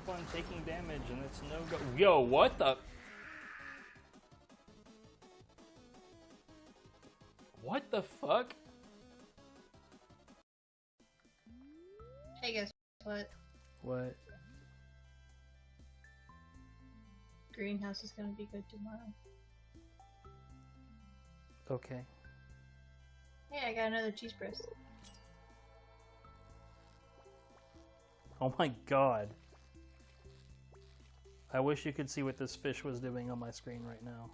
keep on taking damage, and it's no go. Yo, what the? What the fuck? Hey, guess what? What? Greenhouse is gonna be good tomorrow. Okay. Hey, I got another cheese press. Oh my god. I wish you could see what this fish was doing on my screen right now.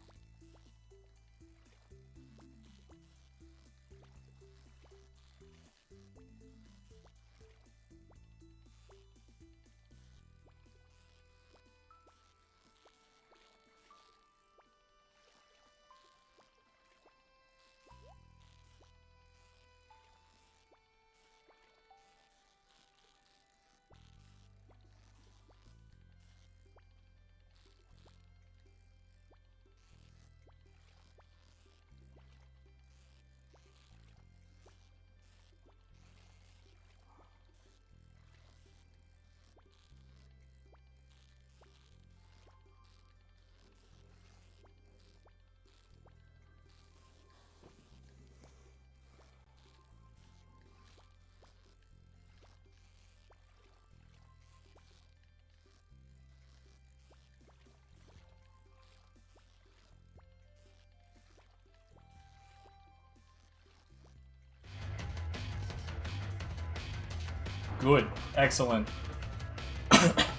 Good. Excellent.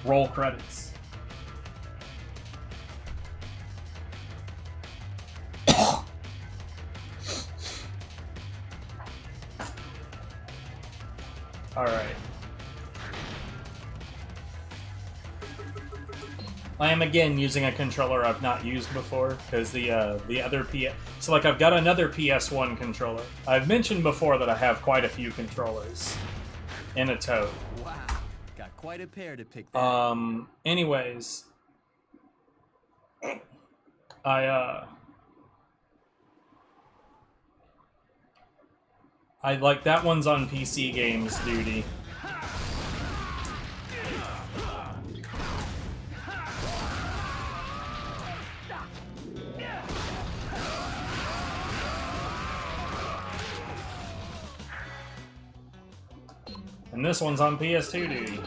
Roll credits. Alright. I am again using a controller I've not used before, because the other So, like, I've got another PS1 controller. I've mentioned before that I have quite a few controllers in a tote. Wow, got quite a pair to pick there. Anyways. I like, that one's on PC games duty. And this one's on PS2 duty.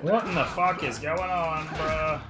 What in the fuck is going on, bruh?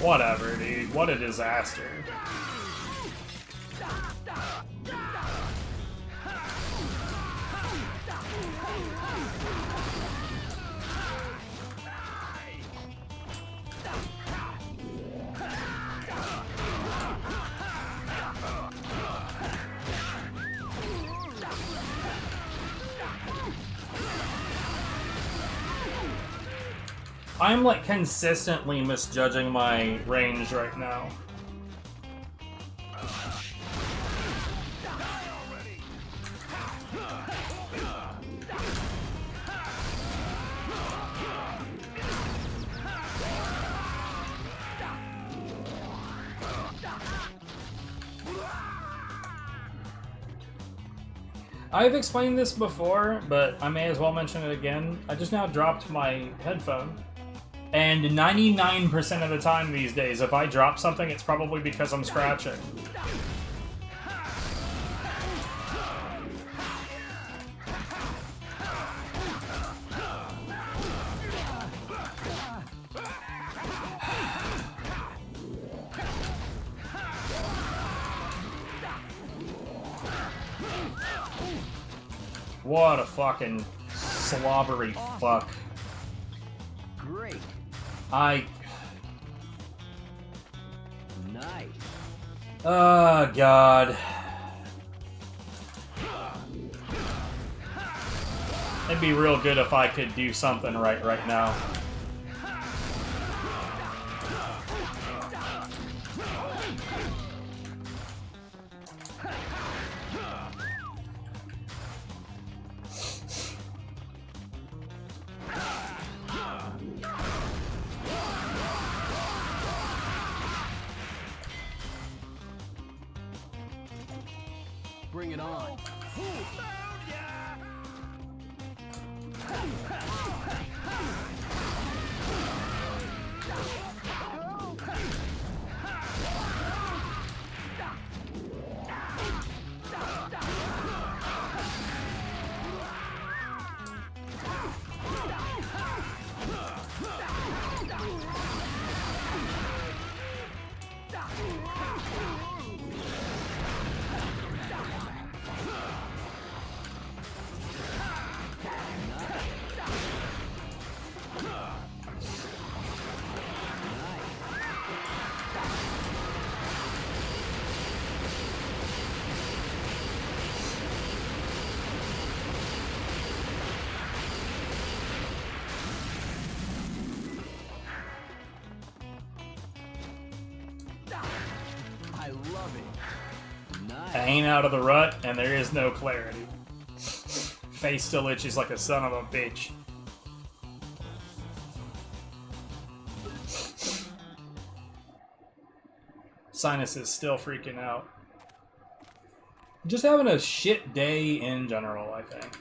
Whatever, dude. What a disaster. I'm like consistently misjudging my range right now. I've explained this before, but I may as well mention it again. I just now dropped my headphone. And 99% of the time these days, if I drop something, it's probably because I'm scratching. What a fucking slobbery fuck. Great. Nice. Oh, God. It'd be real good if I could do something right now. Bring it on. I love it. Nice. I ain't out of the rut, and there is no clarity. Face still itches like a son of a bitch. Sinus is still freaking out. Just having a shit day in general, I think.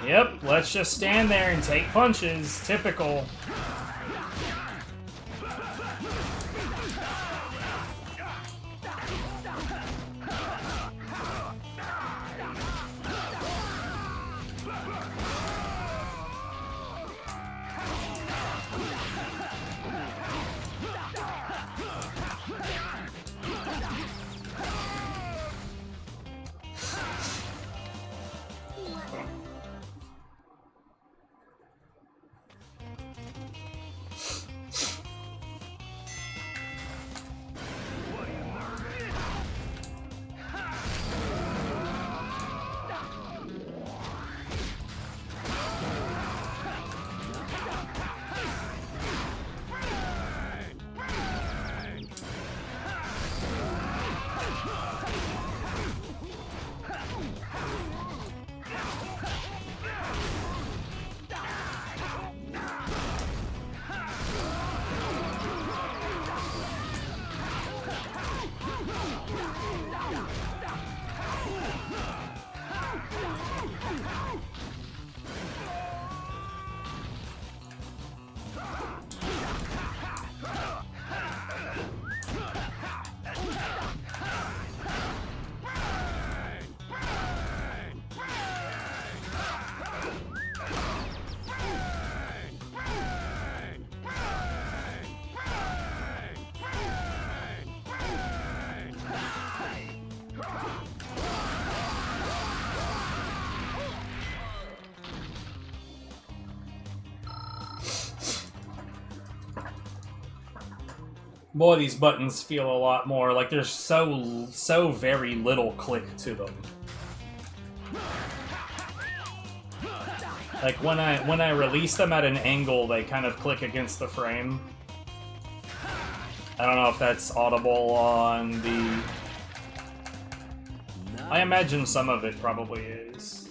Yep, let's just stand there and take punches. Typical. Boy, these buttons feel a lot more like there's so very little click to them. Like when I release them at an angle, they kind of click against the frame. I don't know if that's audible on the... I imagine some of it probably is.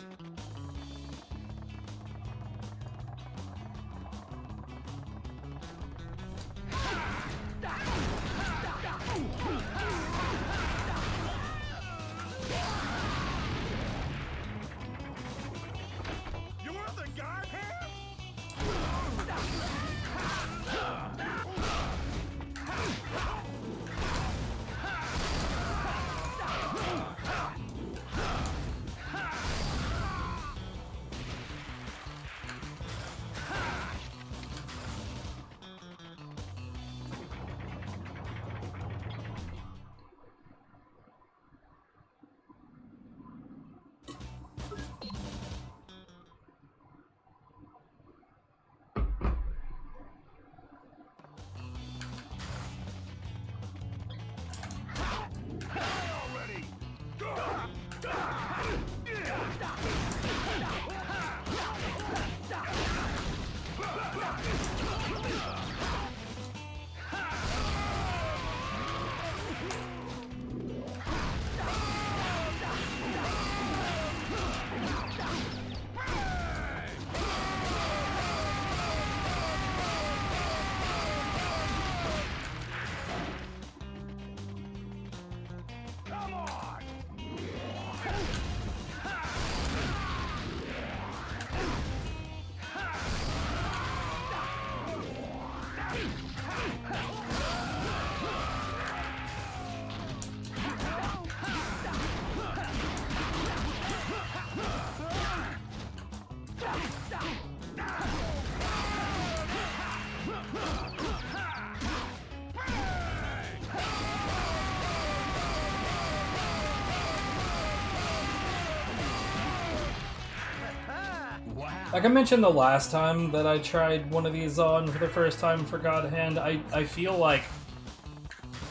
Like I mentioned the last time that I tried one of these on for the first time for God Hand, I feel like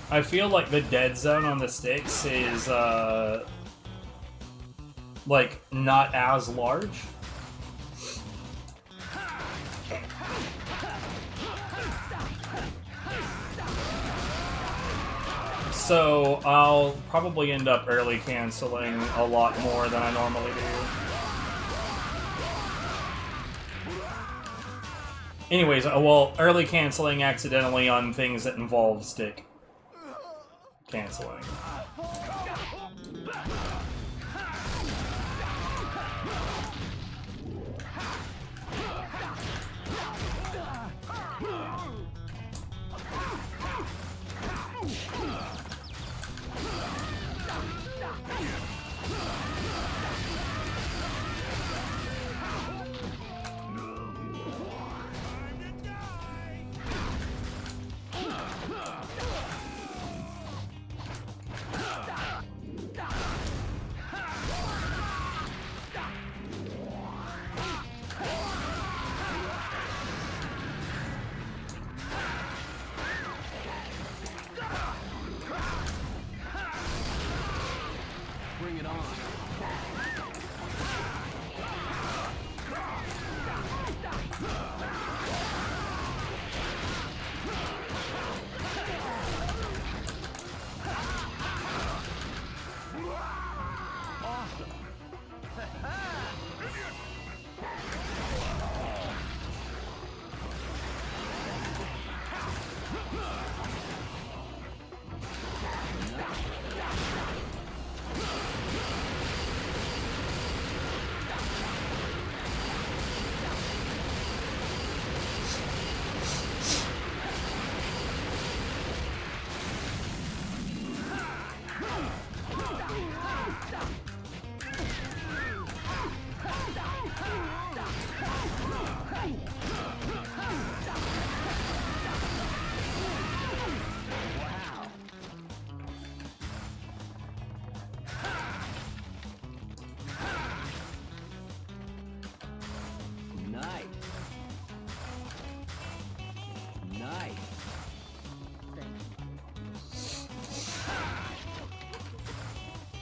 the dead zone on the sticks is like not as large. So I'll probably end up early canceling a lot more than I normally do. Anyways, well, early canceling accidentally on things that involve stick canceling.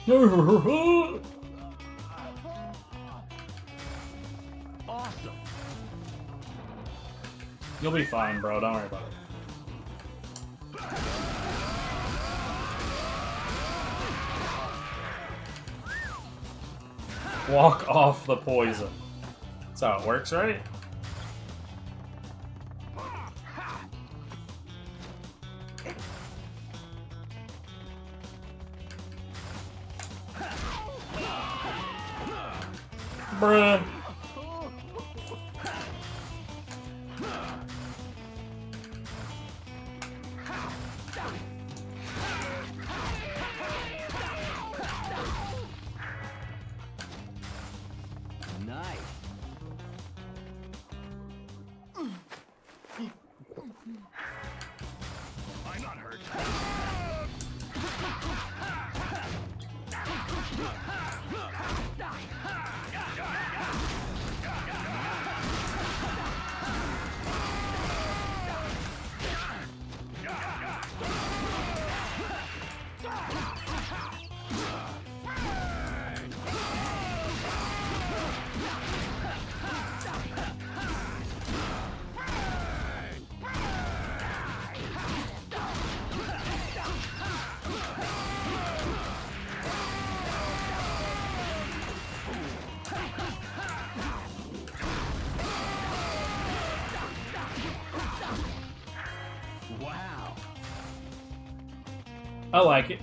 Awesome. You'll be fine, bro. Don't worry about it. Walk off the poison. That's how it works, right? Bruh. Nice. I'm not hurt. Wow. I like it.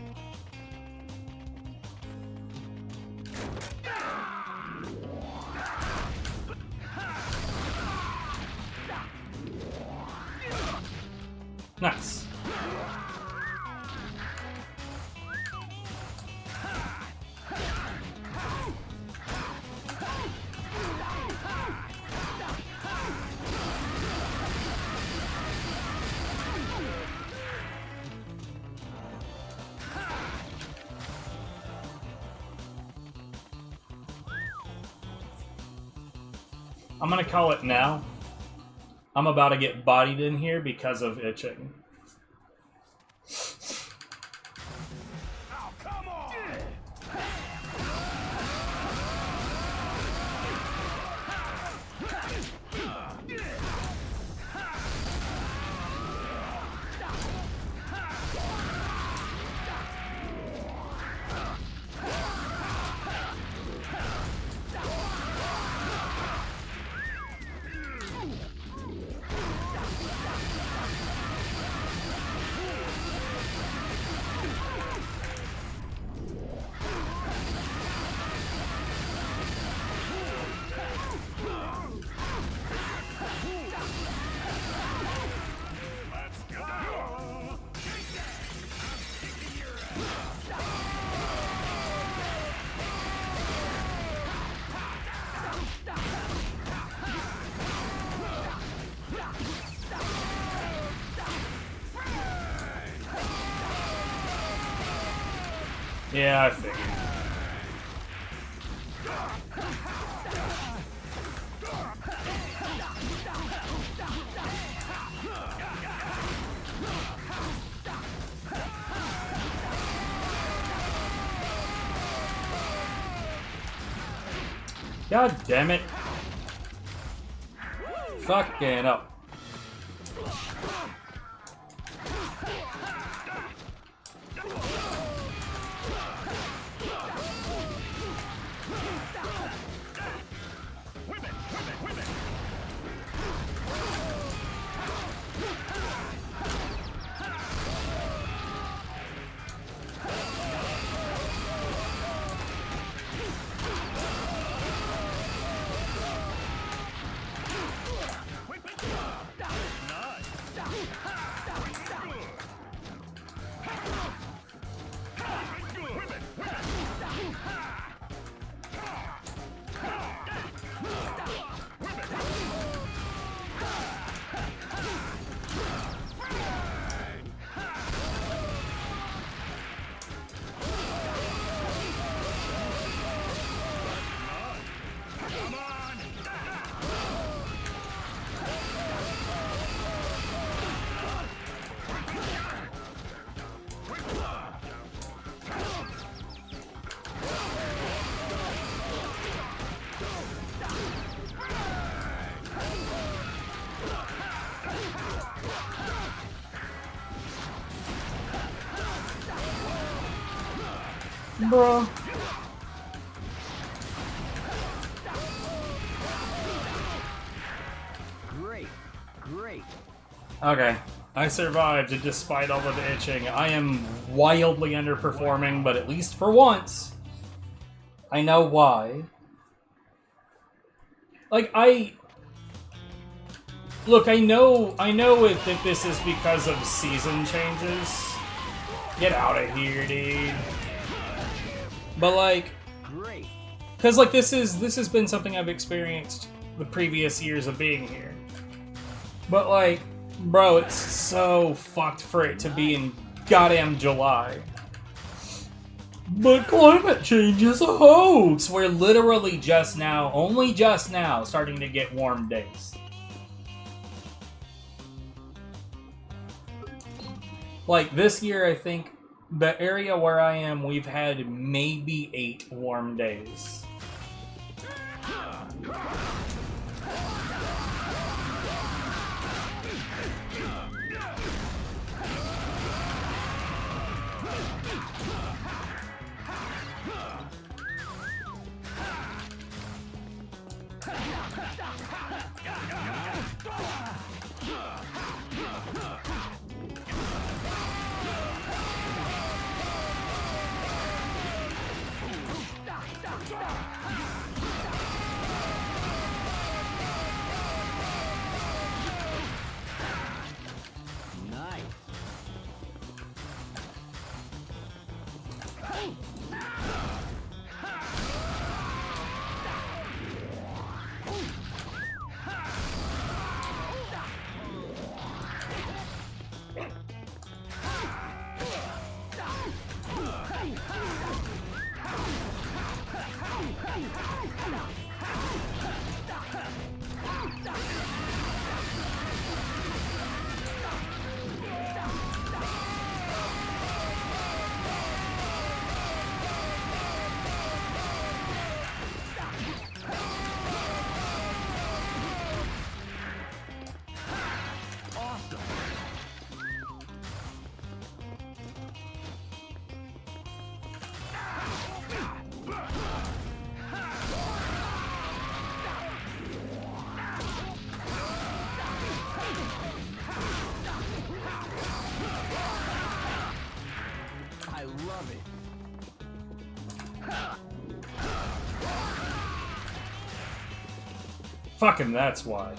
Nice. I'm gonna call it now. I'm about to get bodied in here because of itching. Oh, come on. Yeah, I figured. God damn it. Fucking up. Bruh. Great. Great. Okay. I survived despite all of the itching. I am wildly underperforming, but at least for once, I know why. Like, Look, I know that this is because of season changes. Get out of here, dude. But like, Great. because like this has been something I've experienced the previous years of being here. But like, bro, it's so fucked for it to be in goddamn July. But climate change is a hoax. We're literally just now, only just now, starting to get warm days. Like, this year, I think, the area where I am, we've had maybe 8 warm days. Nice. I love it. Fucking that's why.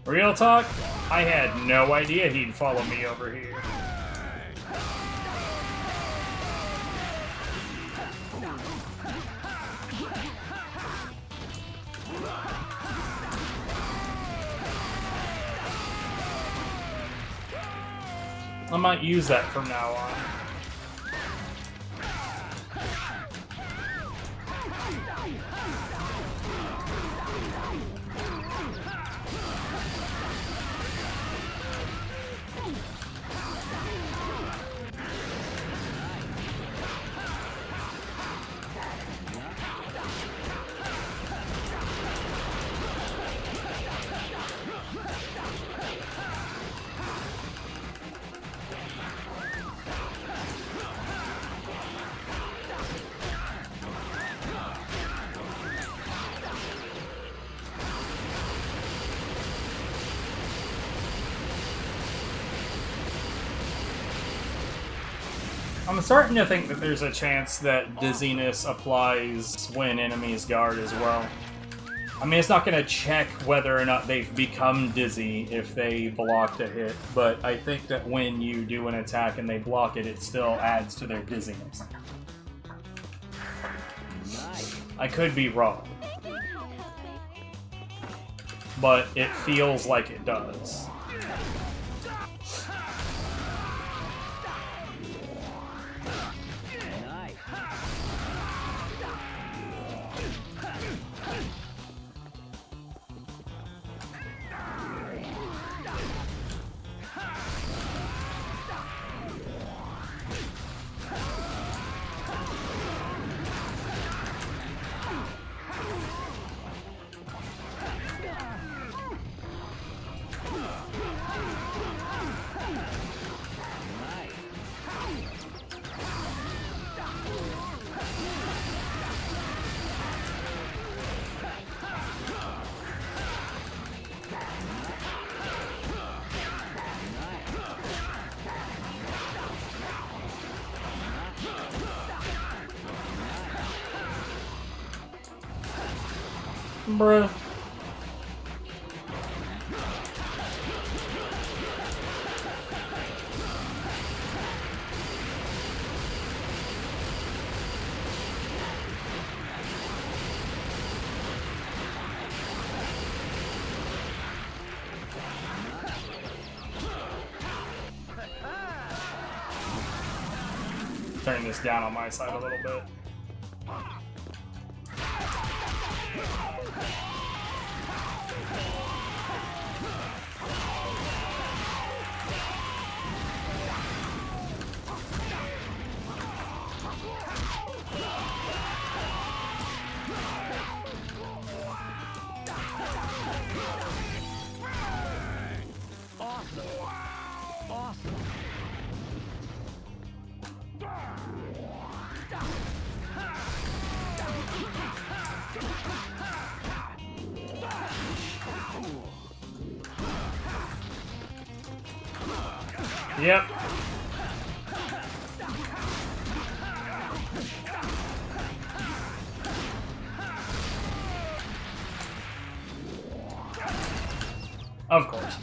Real talk, I had no idea he'd follow me over here. I might use that from now on. I'm starting to think that there's a chance that dizziness applies when enemies guard as well. I mean, it's not going to check whether or not they've become dizzy if they blocked a hit, but I think that when you do an attack and they block it, it still adds to their dizziness. Nice. I could be wrong, but it feels like it does. Nice. Bruh. Turn this down on my side a little bit. Yep. Of course.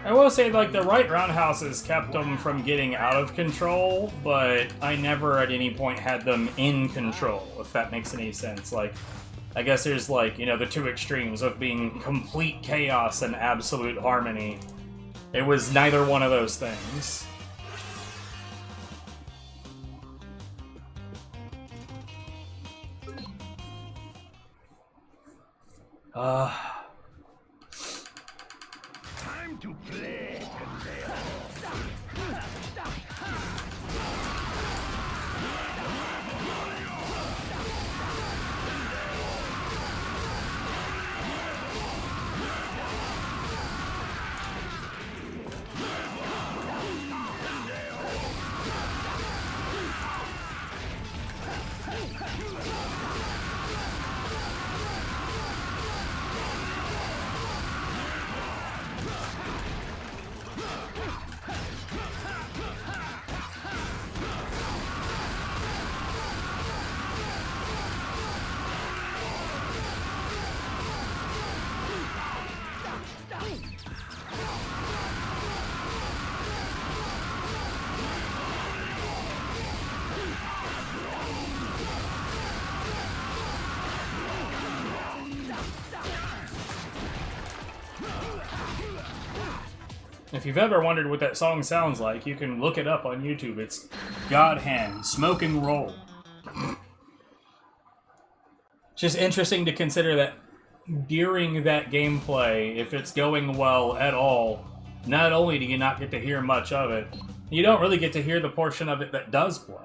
I will say, like, the right roundhouses kept them from getting out of control, but I never at any point had them in control, if that makes any sense. Like, I guess there's, like, you know, the two extremes of being complete chaos and absolute harmony. It was neither one of those things. Time to play. If you've ever wondered what that song sounds like, you can look it up on YouTube. It's God Hand, Smoke and Roll. Just interesting to consider that during that gameplay, if it's going well at all, not only do you not get to hear much of it, you don't really get to hear the portion of it that does play.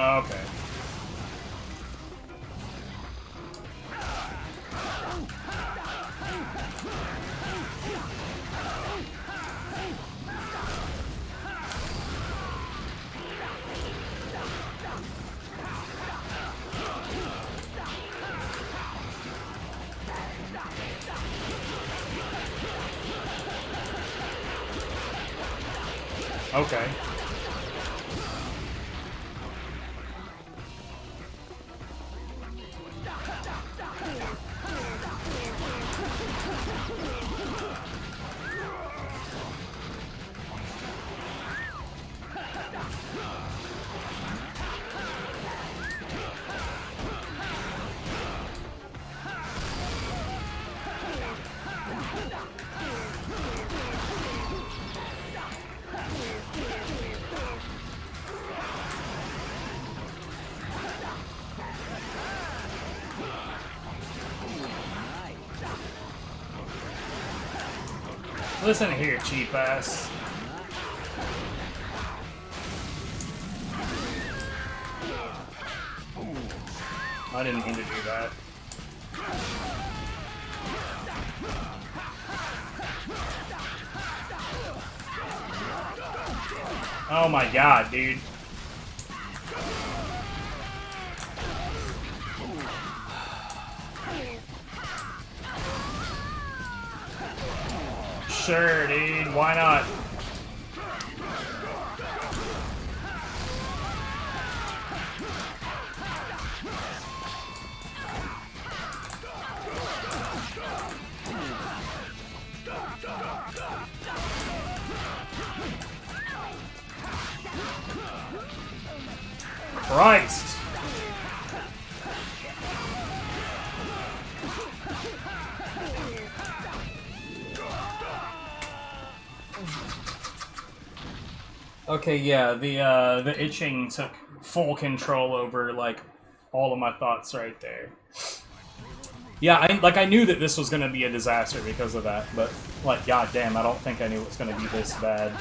Okay. Okay. Listen here, cheap ass. I didn't mean to do that. Oh my god, dude. Sure, dude. Why not? Christ. Okay, yeah, the itching took full control over like all of my thoughts right there. Yeah, I knew that this was gonna be a disaster because of that, but like goddamn, I don't think I knew it was gonna be this bad.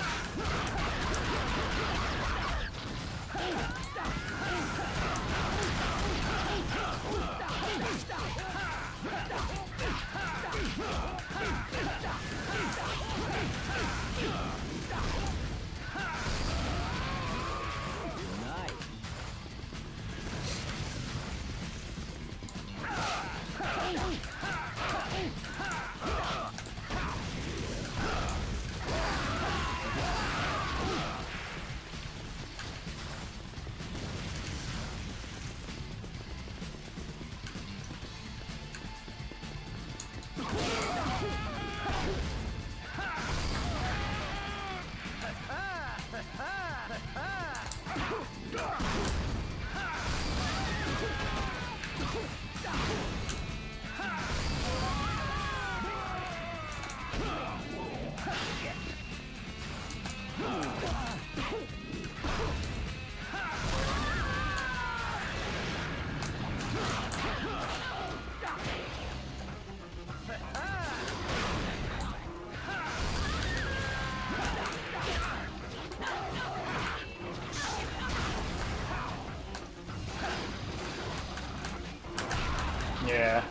Yeah.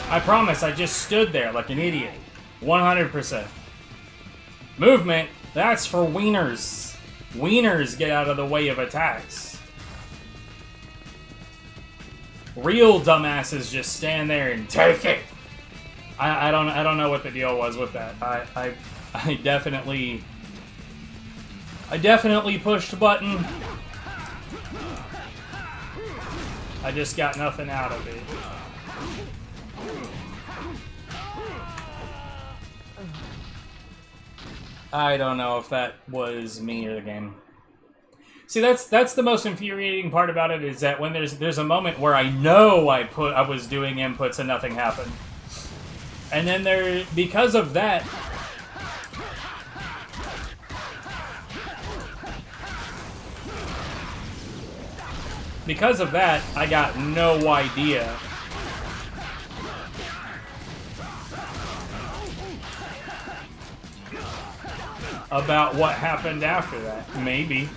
I promise, I just stood there like an idiot. 100%. Movement, that's for wieners. Wieners get out of the way of attacks. Real dumbasses just stand there and take it. I don't know what the deal was with that. I definitely pushed button. I just got nothing out of it. I don't know if that was me or the game. See, that's the most infuriating part about it, is that when there's a moment where I know I was doing inputs and nothing happened. And then because of that, I got no idea about what happened after that. Maybe.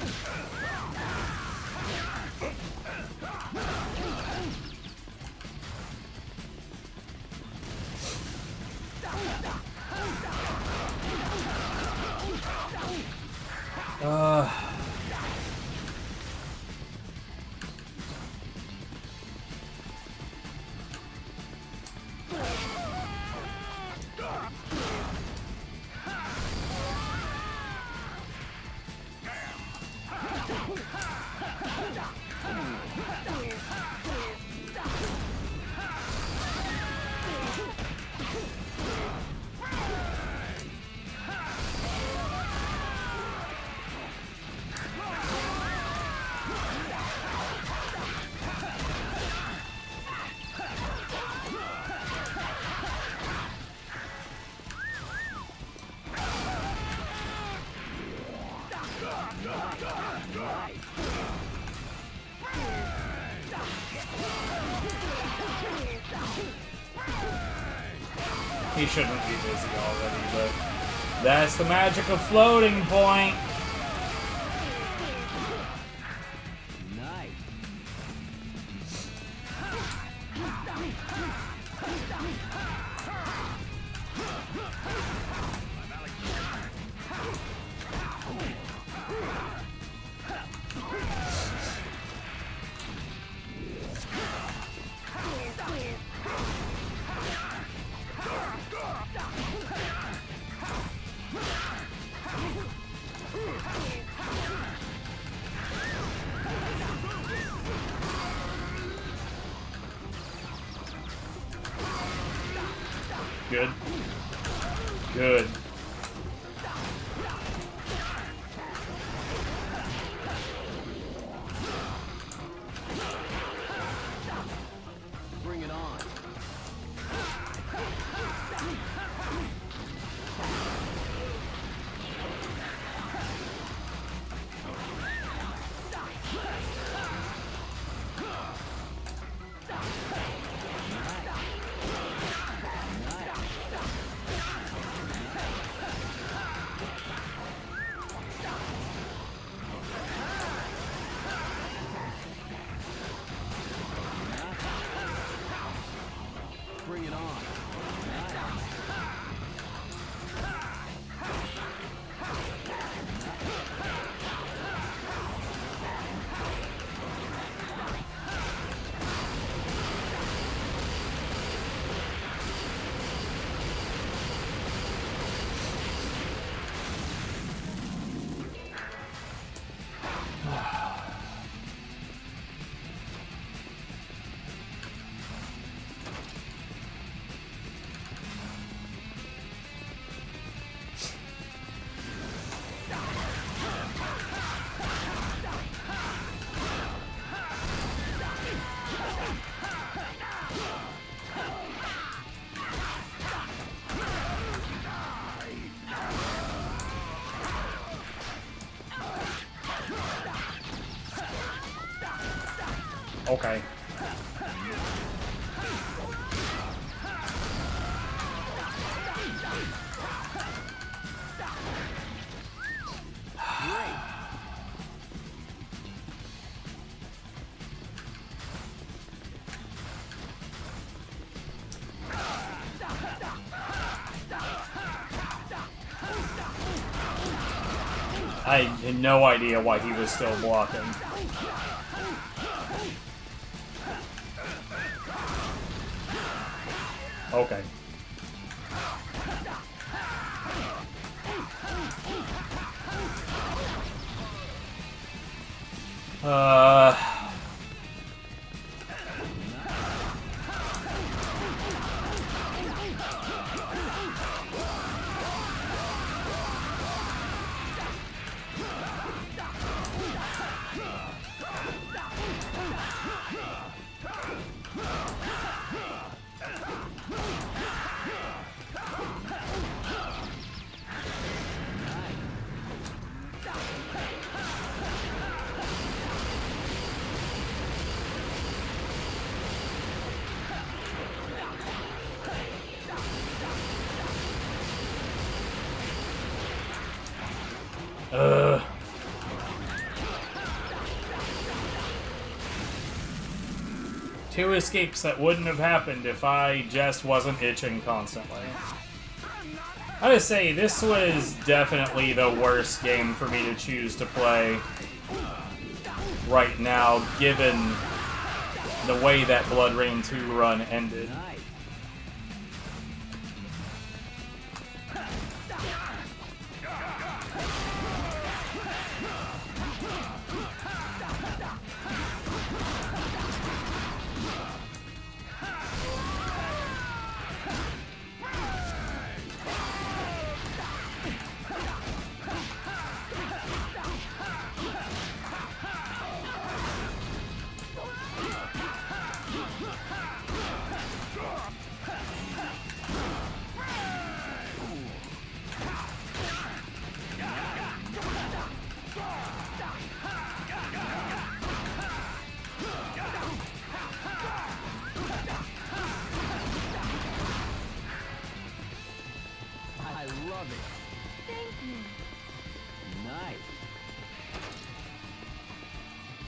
He shouldn't be busy already, but that's the magic of floating point. Nice. Good. Good. Bring it on. Bring it on. Okay. I had no idea why he was still blocking. Okay. Two escapes that wouldn't have happened if I just wasn't itching constantly. I gotta say, this was definitely the worst game for me to choose to play right now, given the way that Blood Rain 2 run ended.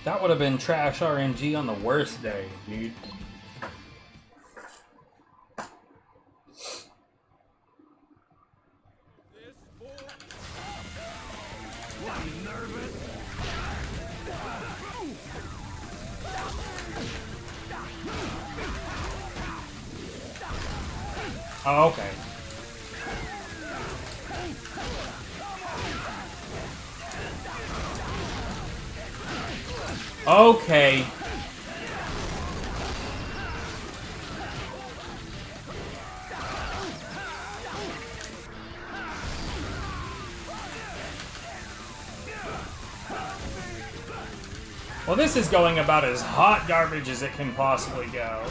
That would have been trash RNG on the worst day, dude. Oh, okay. Okay. Well, this is going about as hot garbage as it can possibly go.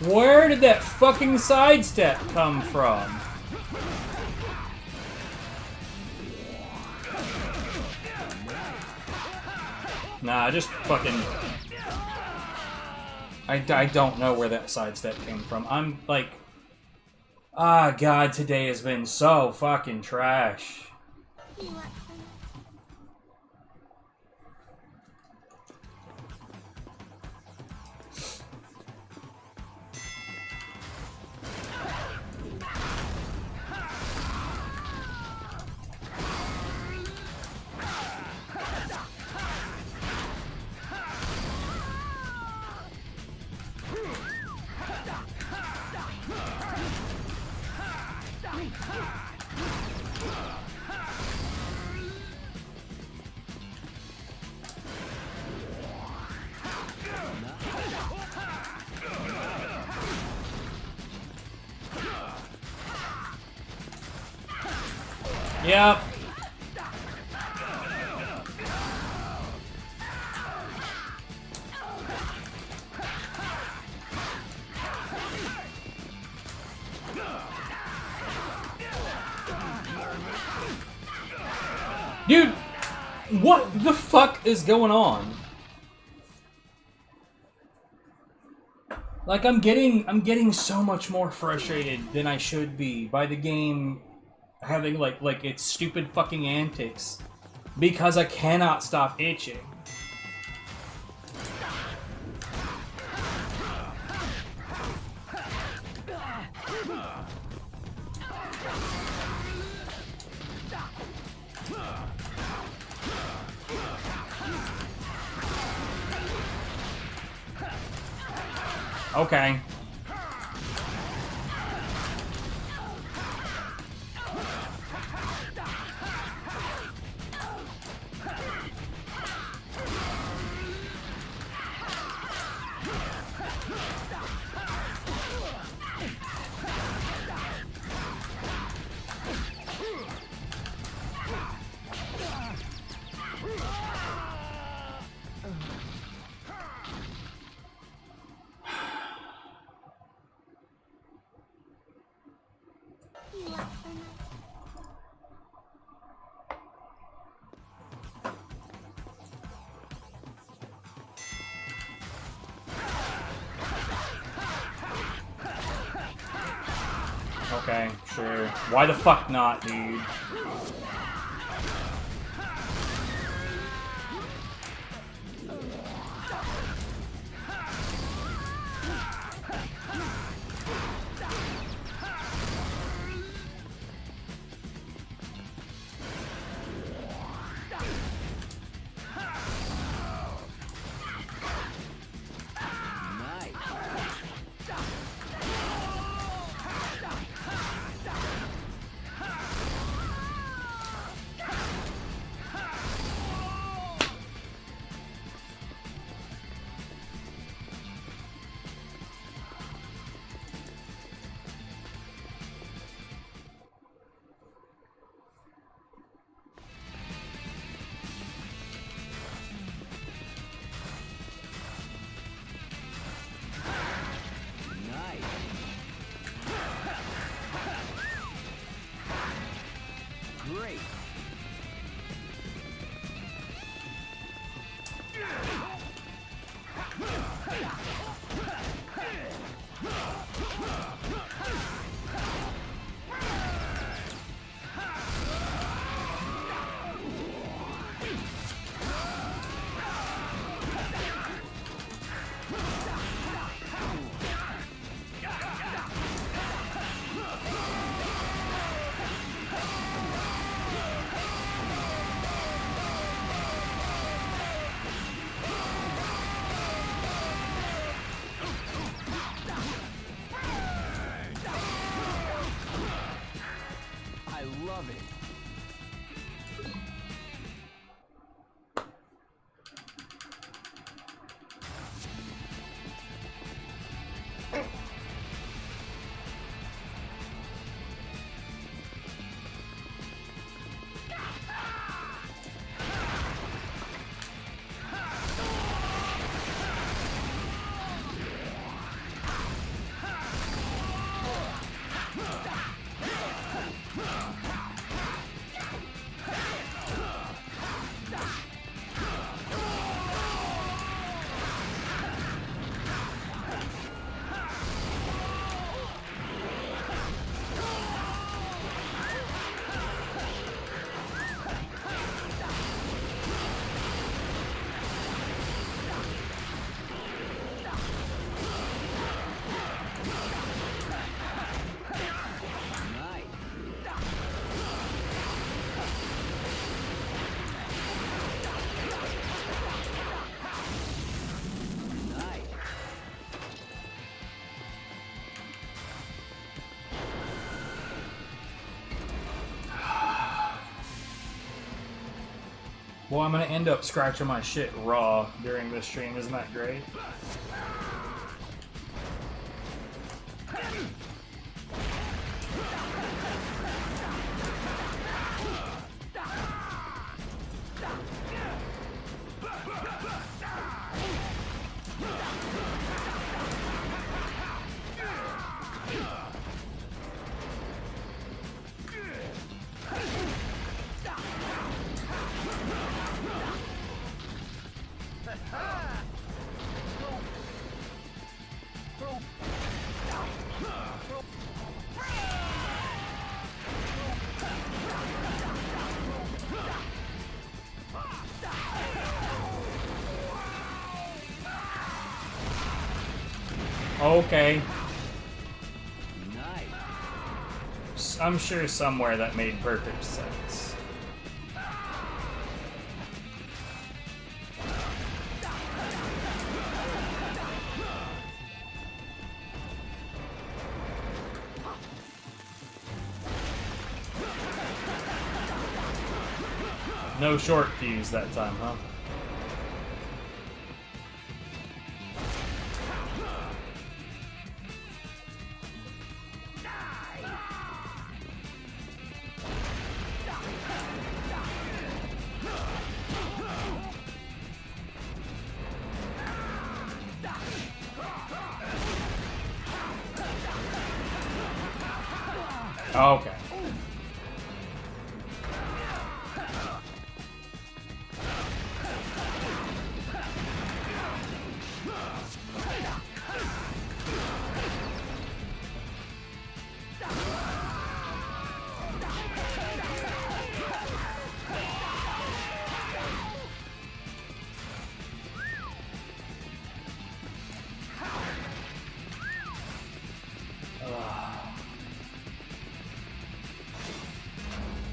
Where did that fucking sidestep come from? Nah, just fucking... I don't know where that sidestep came from. I'm like... Ah, God, today has been so fucking trash. Yep. Dude, what the fuck is going on? Like, I'm getting so much more frustrated than I should be by the game having like its stupid fucking antics because I cannot stop itching. Okay. Okay, sure. Why the fuck not, dude? Great. I love it. Well, I'm gonna end up scratching my shit raw during this stream. Isn't that great? Okay. Nice. I'm sure somewhere that made perfect sense. No short fuse that time, huh? Okay.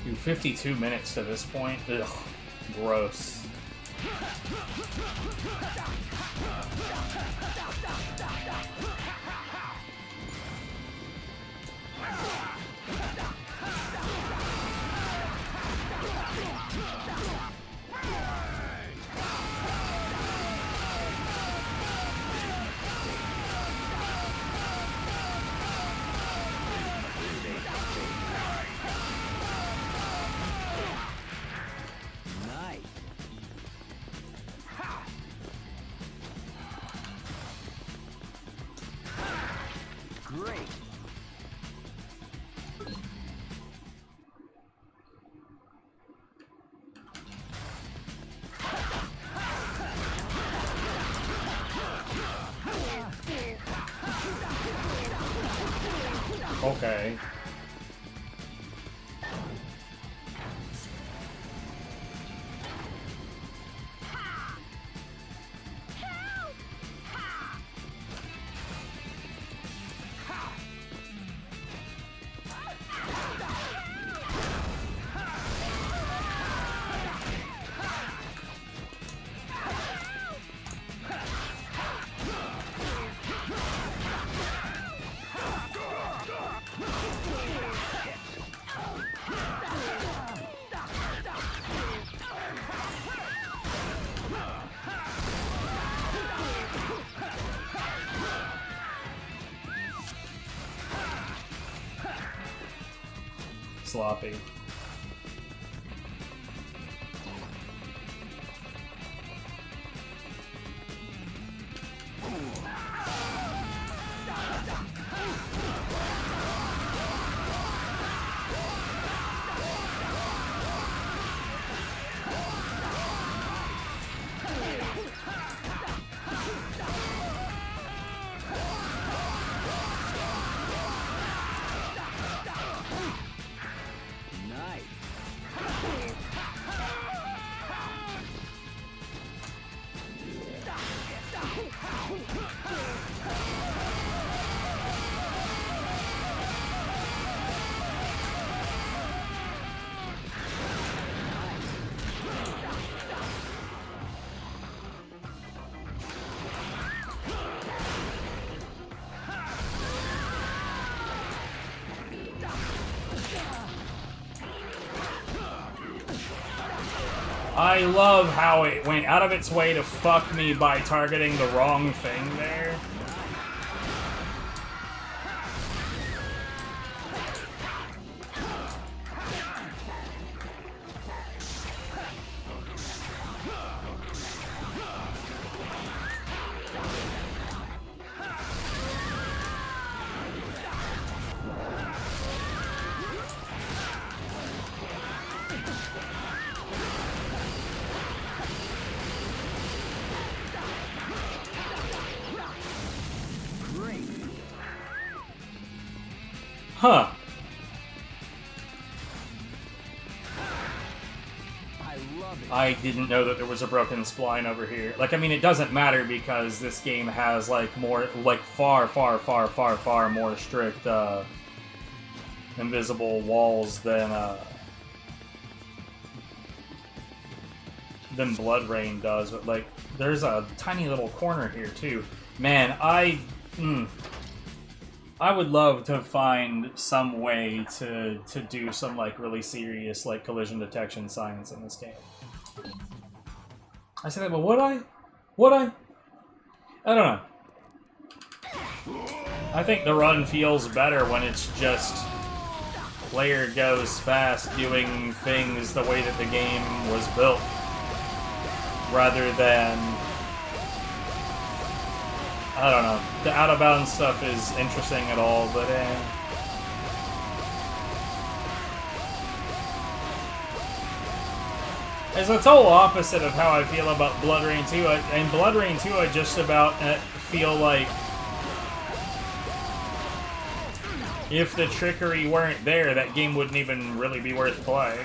Dude, 52 minutes to this point? Ugh. Gross. Nice. Great. Okay. Sloppy. I love how it went out of its way to fuck me by targeting the wrong thing there. Huh. I love it. I didn't know that there was a broken spline over here. Like, I mean, it doesn't matter because this game has, like, more, like, far more strict, invisible walls than Blood Rain does. But, like, there's a tiny little corner here, too. Man, I would love to find some way to do some, like, really serious, like, collision detection science in this game. I say that, but would I? Would I? I don't know. I think the run feels better when it's just player goes fast doing things the way that the game was built, rather than, I don't know. The out-of-bounds stuff is interesting at all, but it's a total opposite of how I feel about Blood Rain 2. In Blood Rain 2, I just about feel like if the trickery weren't there, that game wouldn't even really be worth playing.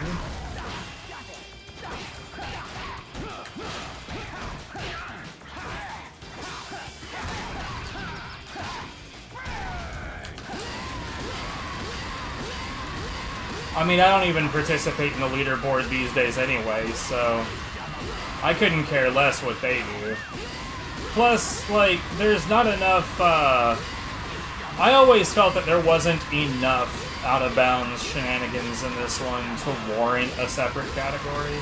I mean, I don't even participate in the leaderboard these days anyway, so I couldn't care less what they do. Plus, like, there's not enough, I always felt that there wasn't enough out-of-bounds shenanigans in this one to warrant a separate category.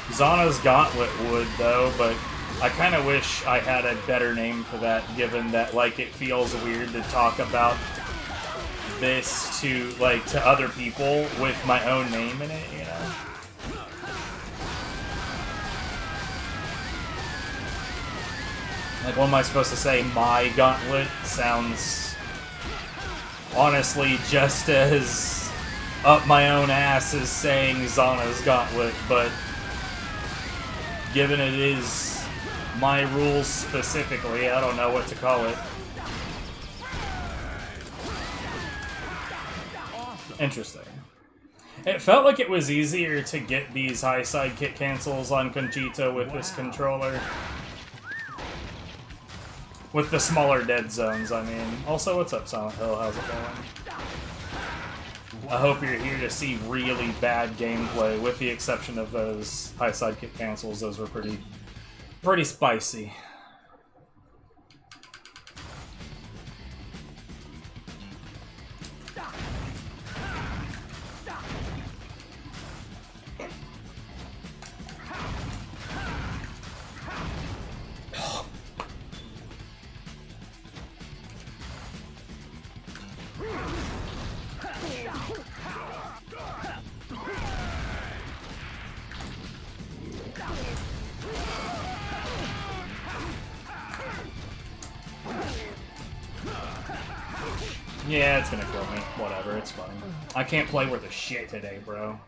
Zana's Gauntlet would, though, but I kind of wish I had a better name for that, given that, like, it feels weird to talk about this to other people with my own name in it, you know? Like, what am I supposed to say? My Gauntlet sounds honestly just as up my own ass as saying Zana's Gauntlet, but given it is my rules specifically, I don't know what to call it. Interesting. It felt like it was easier to get these high sidekick cancels on Conchita with this controller. With the smaller dead zones, I mean. Also, what's up, Silent Hill? How's it going? I hope you're here to see really bad gameplay, with the exception of those high sidekick cancels. Those were pretty spicy. Yeah, it's gonna kill me. Whatever, it's fine. I can't play worth a shit today, bro.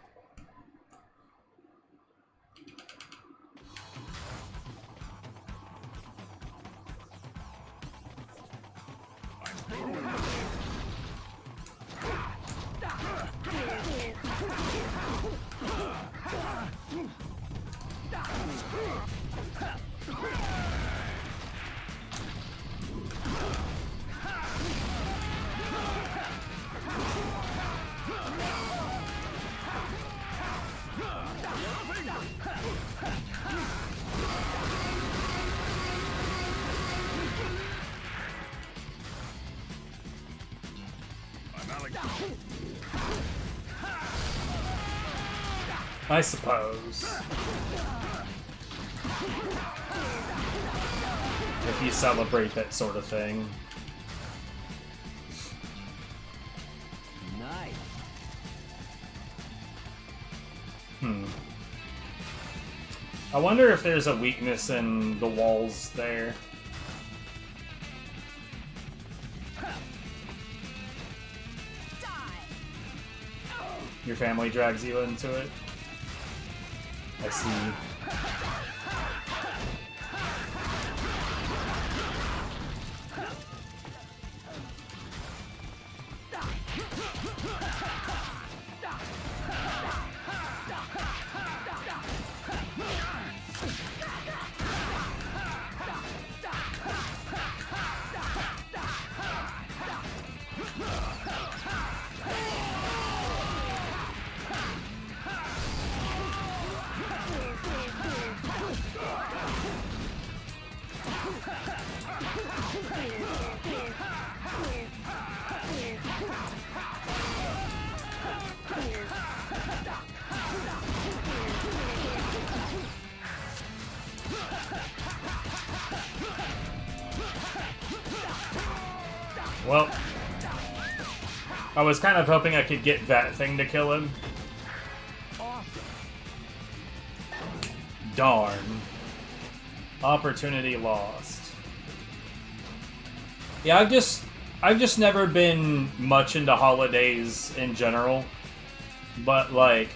I suppose. If you celebrate that sort of thing. Nice. I wonder if there's a weakness in the walls there. Your family drags you into it? I see. Well, I was kind of hoping I could get that thing to kill him. Darn. Opportunity lost. Yeah, I've just never been much into holidays in general. But like,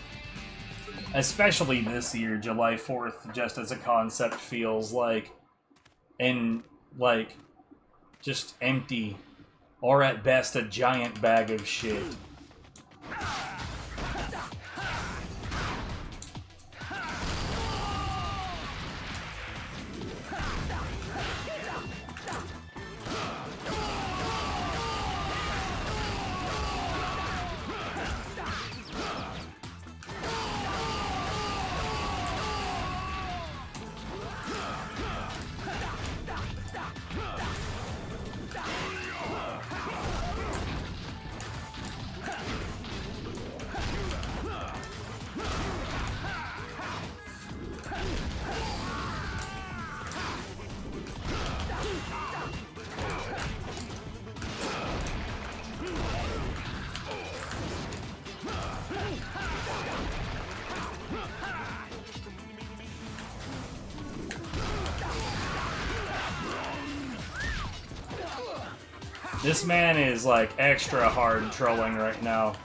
especially this year, July 4th, just as a concept, feels like just empty. Or at best, a giant bag of shit. This man is, like, extra hard trolling right now.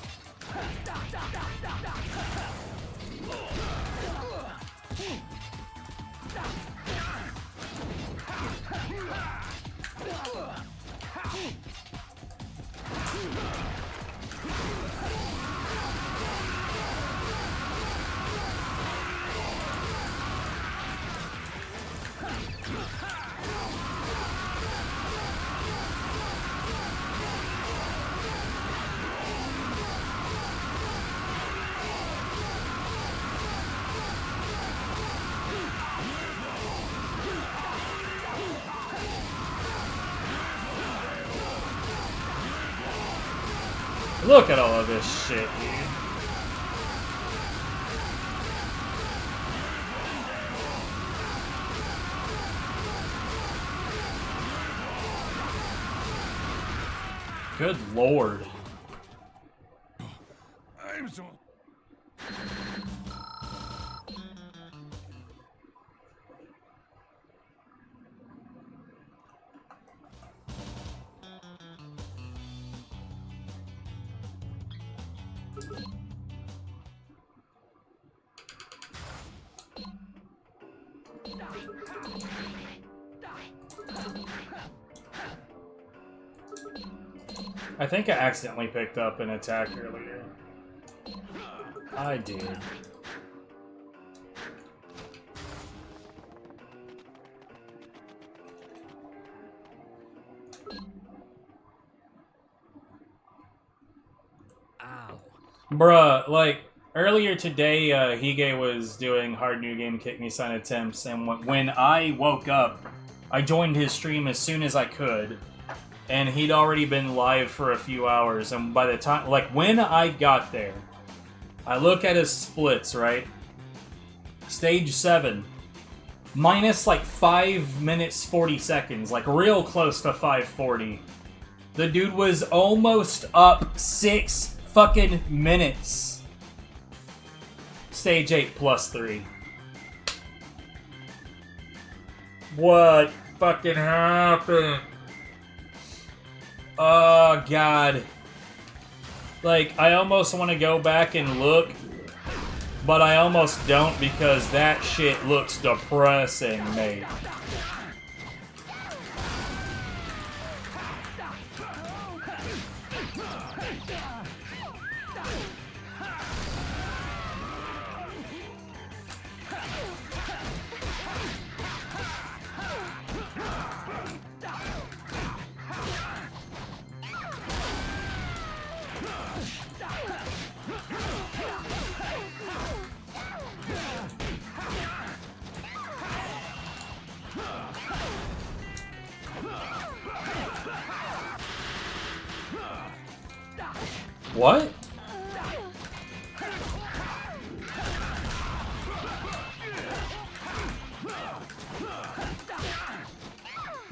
Look at all of this shit, dude. Good lord. I'm so... I think I accidentally picked up an attack earlier. I did. Ow. Bruh, like, earlier today, Hige was doing hard new game kick me sign attempts, and when I woke up, I joined his stream as soon as I could, and he'd already been live for a few hours, and by the time, like, when I got there, I look at his splits, right? Stage 7. Minus like 5 minutes 40 seconds, like real close to 540. The dude was almost up 6 fucking minutes. Stage 8 plus 3. What fucking happened? Oh god. Like, I almost want to go back and look, but I almost don't because that shit looks depressing, mate. What?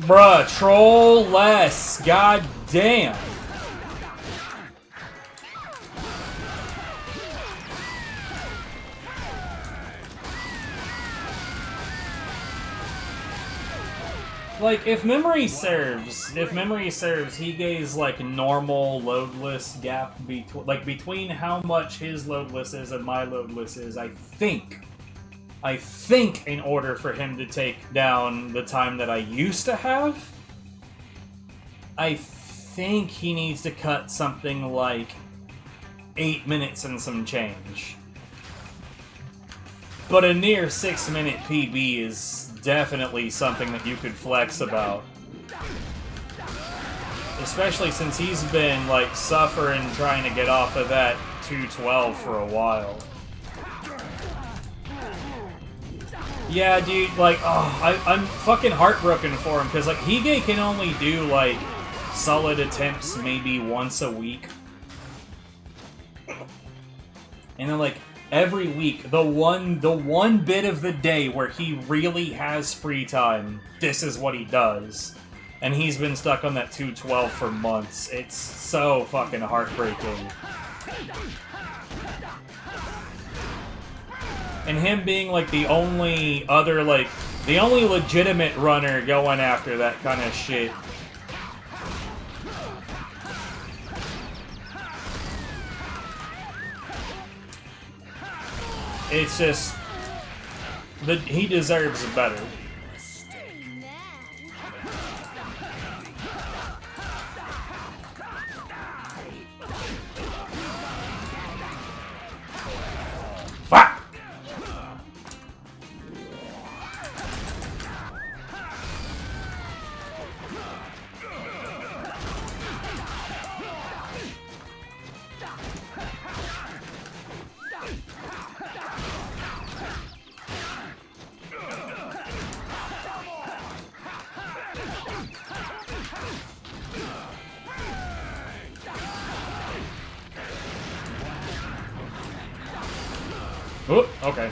Bruh, troll less. God damn. Like, if memory serves, he gains, like, normal loadless gap between how much his loadless is and my loadless is, I think in order for him to take down the time that I used to have, I think he needs to cut something like 8 minutes and some change. But a near 6-minute PB is definitely something that you could flex about. Especially since he's been, like, suffering trying to get off of that 212 for a while. Yeah, dude, like, oh, I'm fucking heartbroken for him, because, like, Hige can only do, like, solid attempts maybe once a week. And then, like, every week, the one bit of the day where he really has free time, this is what he does. And he's been stuck on that 212 for months. It's so fucking heartbreaking. And him being, like, the only legitimate runner going after that kind of shit. It's just... he deserves better. Fuck! Oh, okay.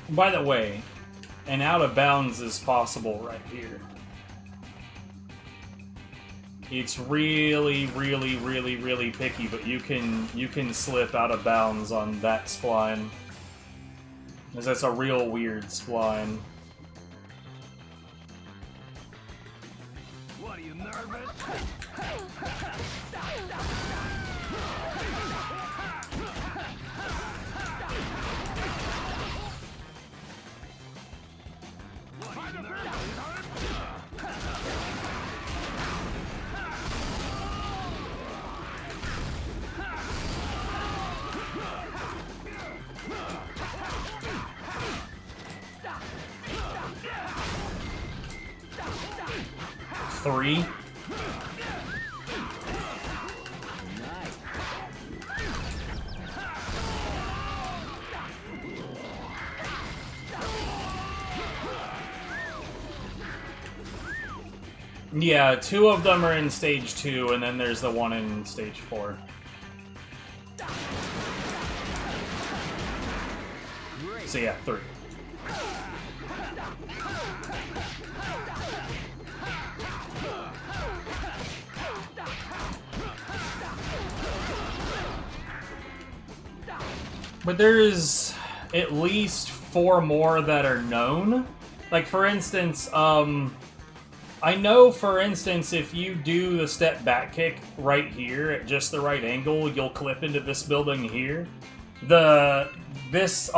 By the way, an out of bounds is possible right here. It's really, really, really, really picky, but you can slip out of bounds on that spline. Because that's a real weird spline. What, are you nervous? 3. Yeah, 2 of them are in stage 2, and then there's the one in stage 4. So yeah, 3. But there's at least 4 more that are known. Like, for instance, I know, for instance, if you do the step back kick right here at just the right angle, you'll clip into this building here. This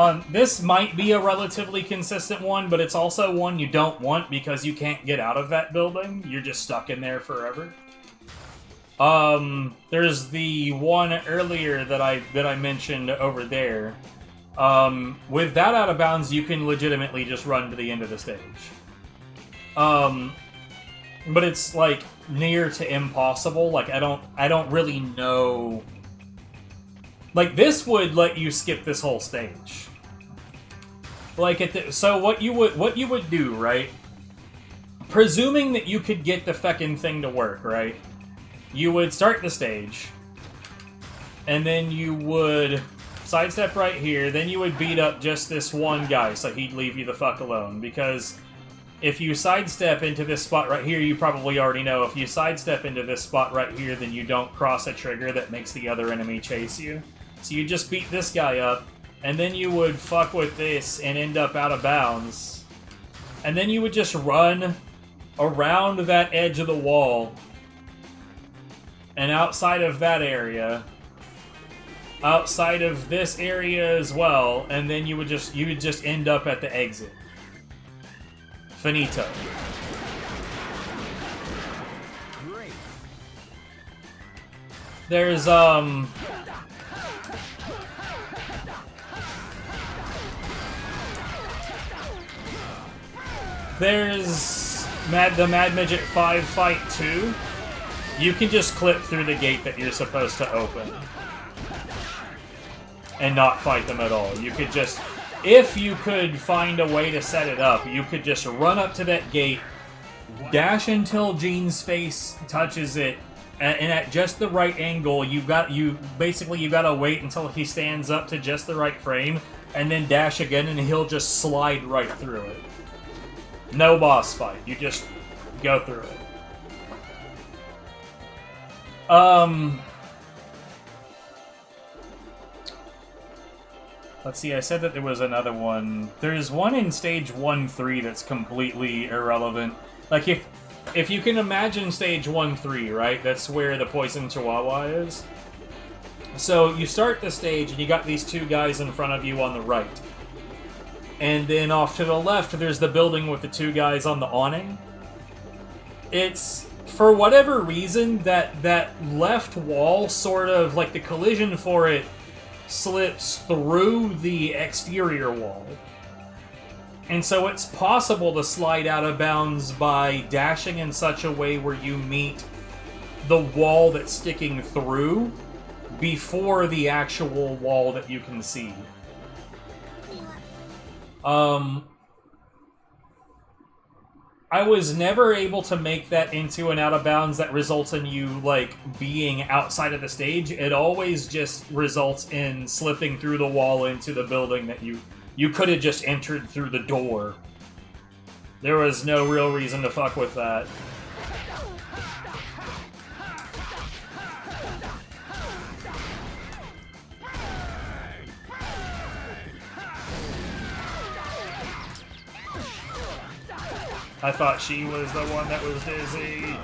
might be a relatively consistent one, but it's also one you don't want because you can't get out of that building. You're just stuck in there forever. There's the one earlier that I mentioned over there. With that out of bounds, you can legitimately just run to the end of the stage. But it's, like, near to impossible. Like, I don't really know... Like, this would let you skip this whole stage. Like, so what you would do, right? Presuming that you could get the feckin' thing to work, right? You would start the stage. And then you would sidestep right here. Then you would beat up just this one guy so he'd leave you the fuck alone. Because... if you sidestep into this spot right here, you probably already know. If you sidestep into this spot right here, then you don't cross a trigger that makes the other enemy chase you. So you just beat this guy up, and then you would fuck with this and end up out of bounds. And then you would just run around that edge of the wall, and outside of that area, outside of this area as well, and then you would just end up at the exit. Finito. Great. There's the Mad Midget 5 fight 2. You can just clip through the gate that you're supposed to open and not fight them at all. You could just... if you could find a way to set it up, you could just run up to that gate, dash until Gene's face touches it, and at just the right angle, you gotta wait until he stands up to just the right frame, and then dash again, and he'll just slide right through it. No boss fight. You just go through it. Let's see, I said that there was another one. There's one in stage 1-3 that's completely irrelevant. Like, if you can imagine stage 1-3, right? That's where the Poison Chihuahua is. So, you start the stage, and you got these 2 guys in front of you on the right. And then off to the left, there's the building with the 2 guys on the awning. It's... for whatever reason, that left wall sort of, like, the collision for it slips through the exterior wall. And so it's possible to slide out of bounds by dashing in such a way where you meet the wall that's sticking through before the actual wall that you can see. I was never able to make that into an out of bounds that results in you, like, being outside of the stage. It always just results in slipping through the wall into the building that you could have just entered through the door. There was no real reason to fuck with that. I thought she was the one that was dizzy.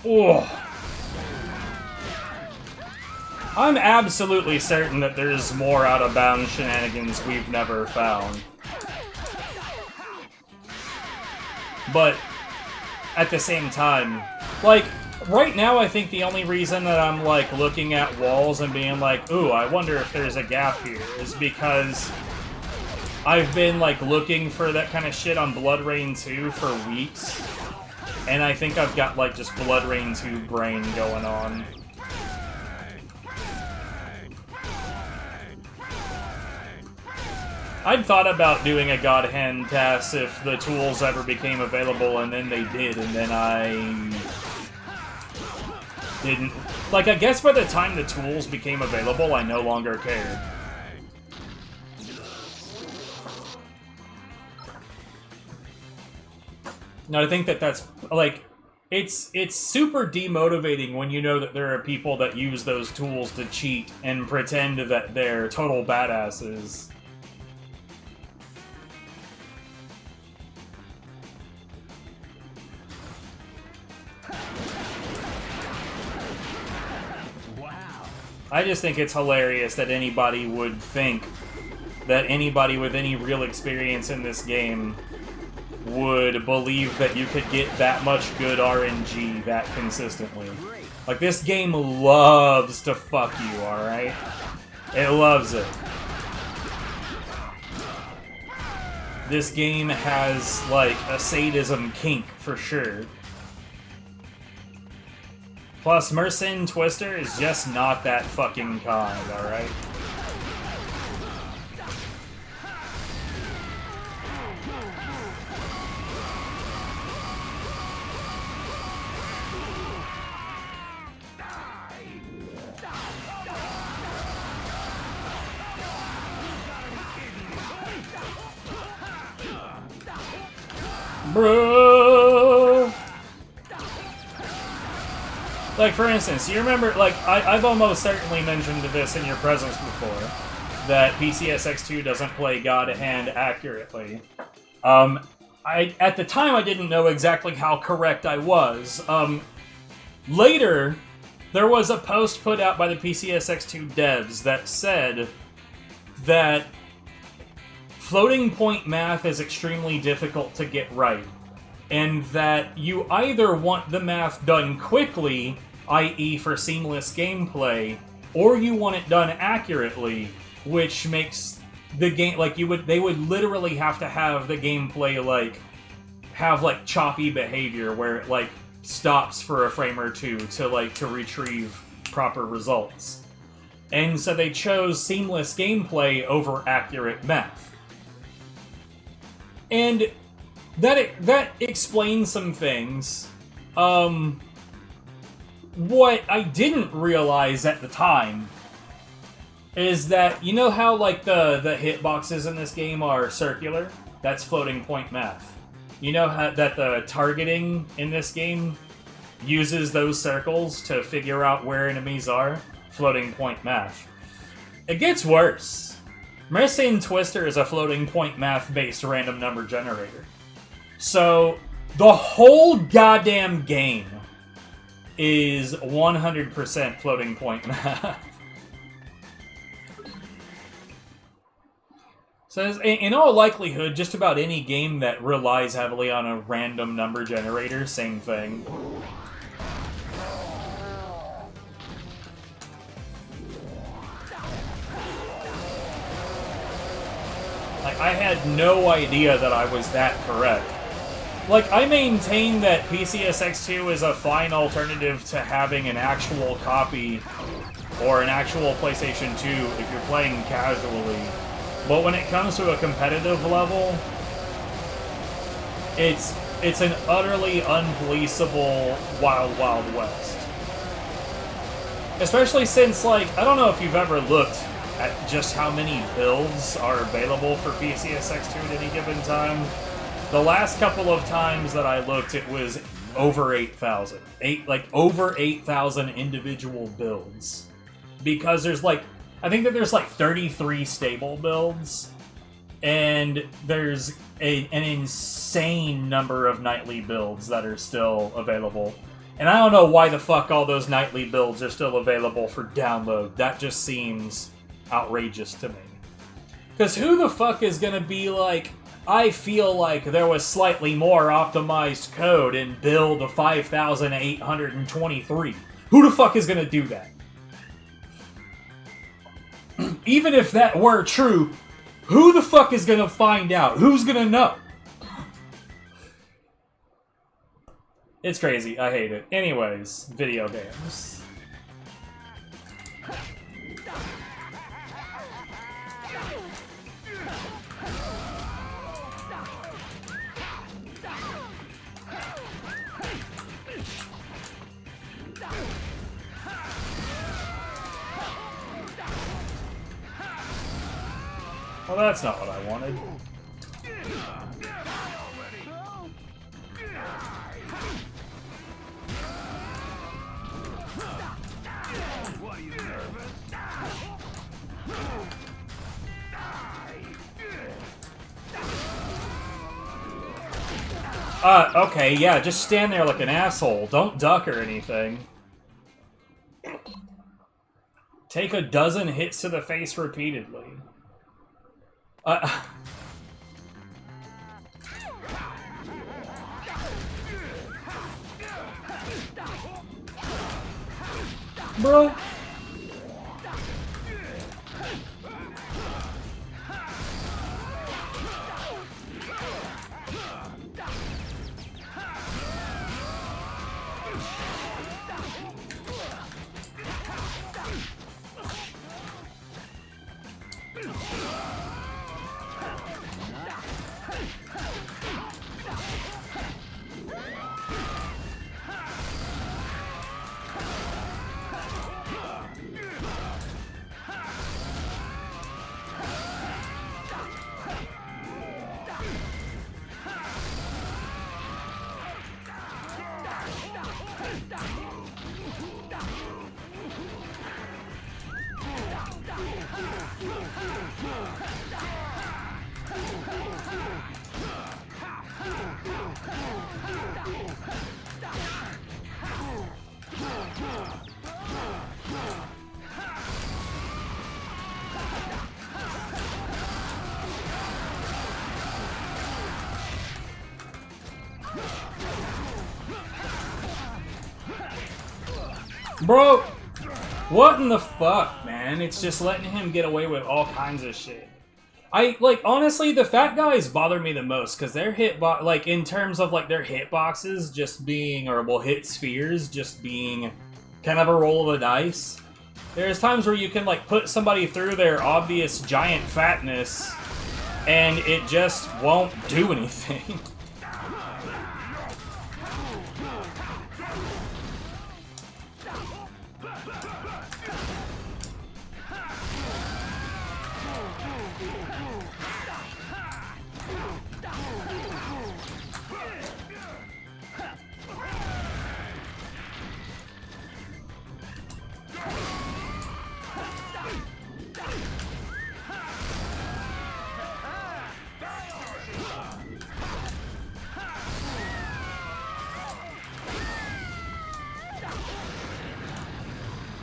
Oh. I'm absolutely certain that there's more out-of-bounds shenanigans we've never found. But, at the same time, like, right now I think the only reason that I'm, like, looking at walls and being like, ooh, I wonder if there's a gap here, is because I've been, like, looking for that kind of shit on Blood Rain 2 for weeks. And I think I've got, like, just Blood Rain 2 brain going on. I'd thought about doing a God Hand task if the tools ever became available, and then they did, and then I didn't. Like, I guess by the time the tools became available, I no longer cared. No, I think that that's, like, it's super demotivating when you know that there are people that use those tools to cheat and pretend that they're total badasses. I just think it's hilarious that anybody would think that anybody with any real experience in this game would believe that you could get that much good RNG that consistently. Like, this game loves to fuck you, alright? It loves it. This game has, like, a sadism kink, for sure. Plus, Mercin Twister is just not that fucking kind, alright? Bro. Like, for instance, you remember, like, I've almost certainly mentioned this in your presence before, that PCSX2 doesn't play God Hand accurately. At the time, I didn't know exactly how correct I was. Later, there was a post put out by the PCSX2 devs that said that floating point math is extremely difficult to get right, and that you either want the math done quickly, i.e. for seamless gameplay, or you want it done accurately, which makes the game, like, they would literally have to have the gameplay, like, have, like, choppy behavior where it, like, stops for a frame or two to retrieve proper results. And so they chose seamless gameplay over accurate math. And that explains some things. What I didn't realize at the time is that, you know how, like, the hitboxes in this game are circular? That's floating point math. You know how that the targeting in this game uses those circles to figure out where enemies are? Floating point math. It gets worse. Mercin Twister is a floating point math-based random number generator. So, the whole goddamn game is 100% floating point math. So, in all likelihood, just about any game that relies heavily on a random number generator, same thing. I had no idea that I was that correct. Like, I maintain that PCSX2 is a fine alternative to having an actual copy or an actual PlayStation 2 if you're playing casually. But when it comes to a competitive level, it's an utterly unpoliceable Wild Wild West. Especially since, like, I don't know if you've ever looked at just how many builds are available for PCSX2 at any given time. The last couple of times that I looked, it was over 8,000. Over 8,000 individual builds. Because there's, like, I think that there's, like, 33 stable builds, and there's an insane number of nightly builds that are still available. And I don't know why the fuck all those nightly builds are still available for download. That just seems outrageous to me. Because who the fuck is gonna be like, I feel like there was slightly more optimized code in build 5823. Who the fuck is gonna do that? Even if that were true, who the fuck is gonna find out? Who's gonna know? It's crazy. I hate it. Anyways, video games. Well, that's not what I wanted. Okay, yeah, just stand there like an asshole. Don't duck or anything. Take a dozen hits to the face repeatedly. Bro. Bro, what in the fuck, man? It's just letting him get away with all kinds of shit. Honestly, the fat guys bother me the most, because their in terms of, their hitboxes just being, hit spheres just being kind of a roll of the dice. There's times where you can, put somebody through their obvious giant fatness, and it just won't do anything.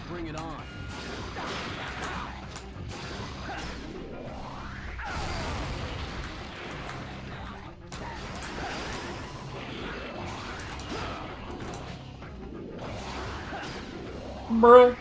Bring it on. Bruh.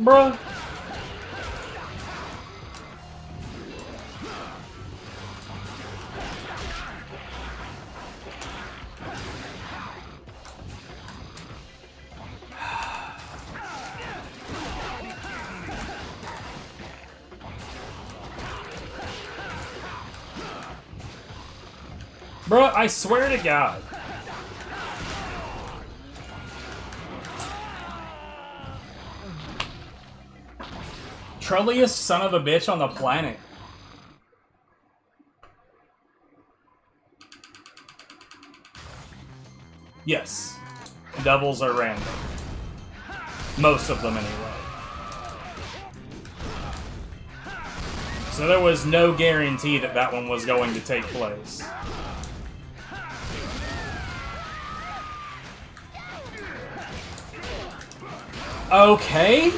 Bruh. Bruh, I swear to God. Trolliest son of a bitch on the planet. Yes. Doubles are random. Most of them, anyway. So there was no guarantee that that one was going to take place. Okay.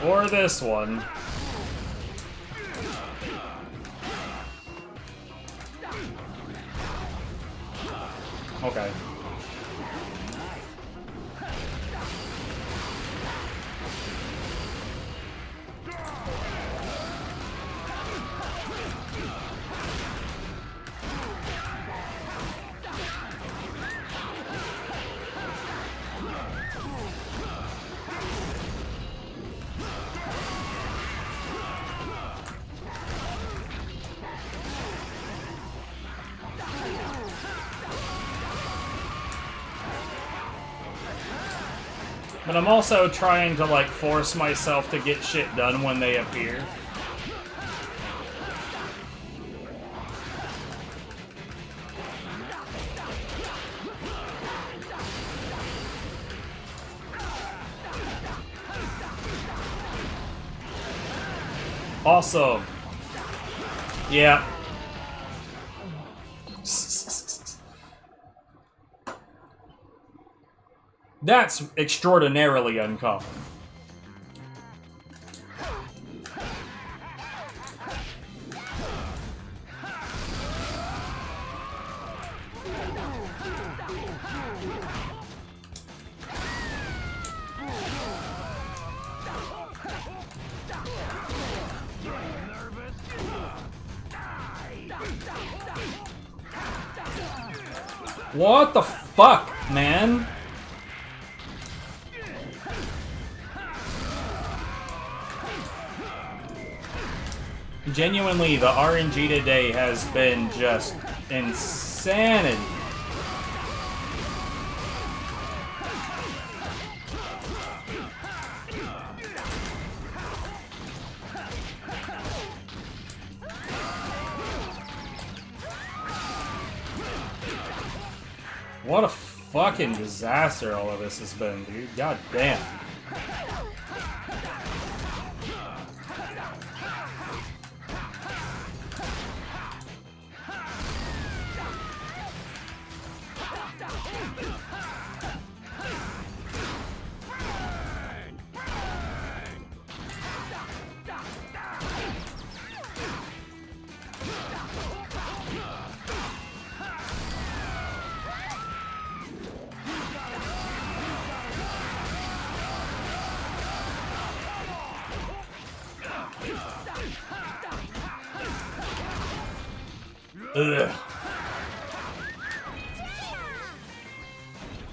Or this one. Okay. But I'm also trying to, like, force myself to get shit done when they appear. Awesome. Yeah. That's extraordinarily uncommon. What the fuck, man? Genuinely, the RNG today has been just insanity. What a fucking disaster all of this has been, dude. God damn. Ugh.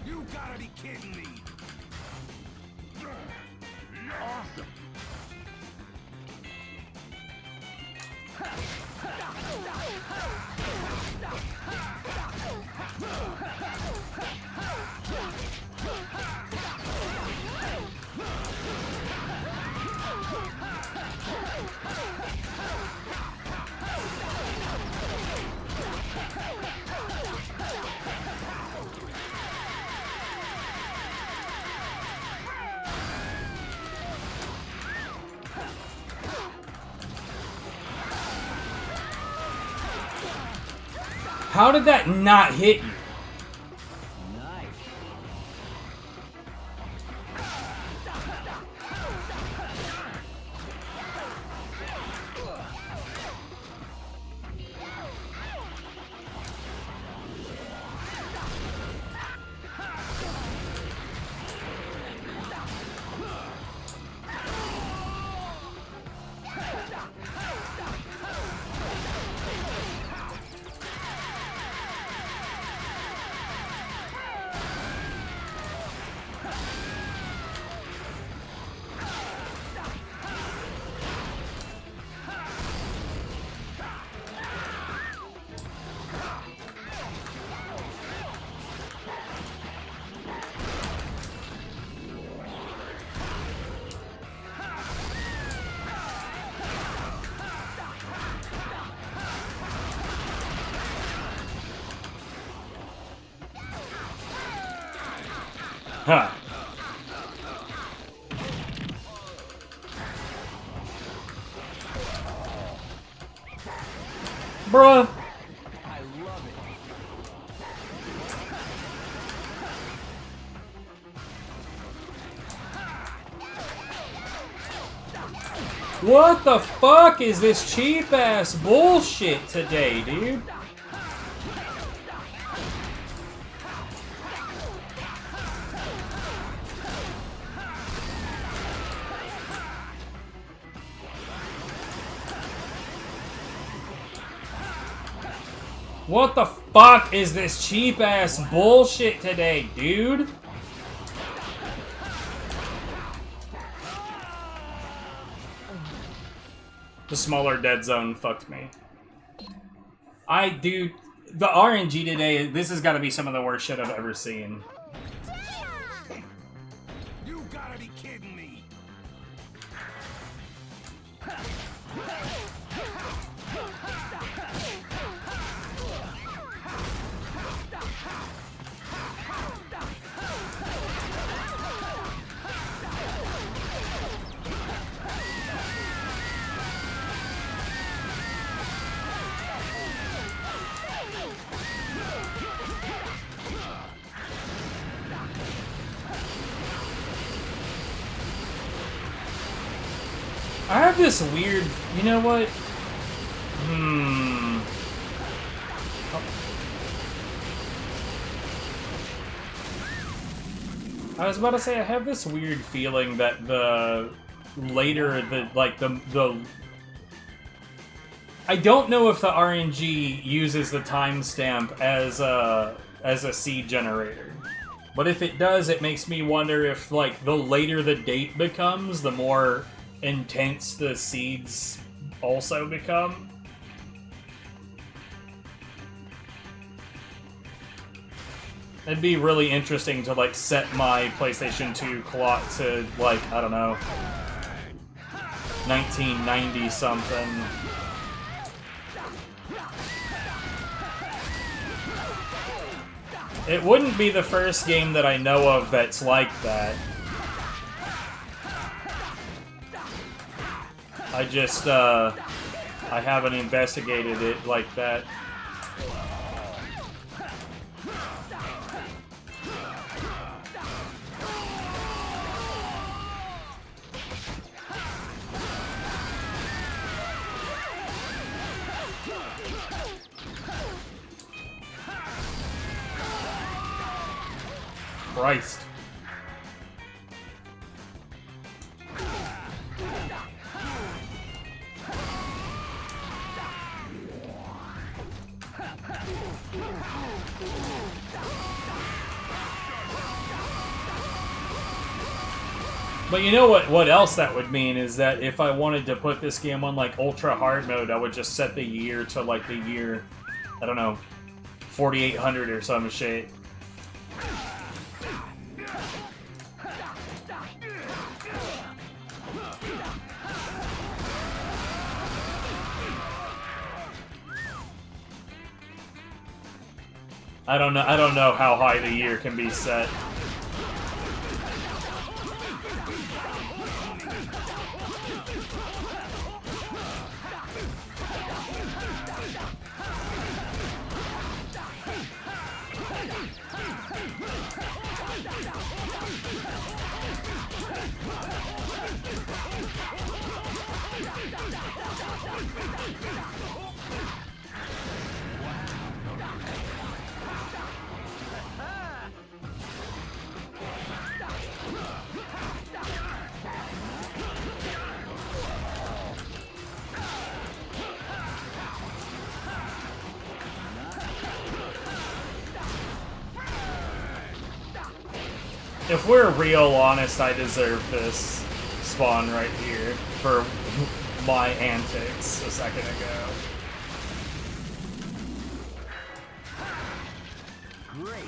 You gotta be kidding me. Awesome. How did that not hit you? Nice. Huh. Bruh. I love it. What the fuck is this cheap ass bullshit today, dude? What the fuck is this cheap ass bullshit today, dude? The smaller dead zone fucked me. Dude, the RNG today, this has got to be some of the worst shit I've ever seen. You gotta be kidding me. I have this weird, you know what? I was about to say I have this weird feeling that the I don't know if the RNG uses the timestamp as a seed generator. But if it does, it makes me wonder if, like, the later the date becomes, the more intense the seeds also become. It'd be really interesting to, like, set my PlayStation 2 clock to, like, I don't know, 1990 something. It wouldn't be the first game that I know of that's like that. I just, I haven't investigated it like that. Christ. But you know what else that would mean is that if I wanted to put this game on, like, ultra hard mode, I would just set the year to, like, the year, I don't know, 4800 or some shit. I don't know how high the year can be set. If we're real honest, I deserve this spawn right here for my antics a second ago. Great.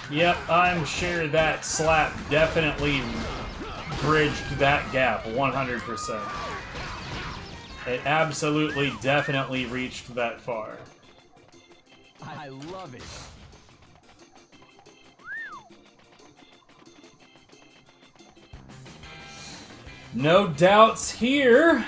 Yep, I'm sure that slap definitely bridged that gap 100%. It absolutely, definitely reached that far. I love it. No doubts here.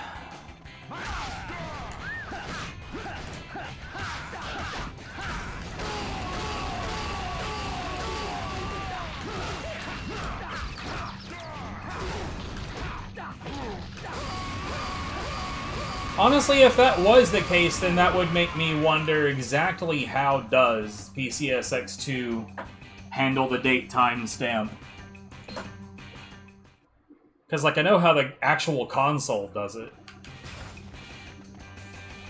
Honestly, if that was the case, then that would make me wonder exactly how does PCSX2 handle the date timestamp. Because, like, I know how the actual console does it.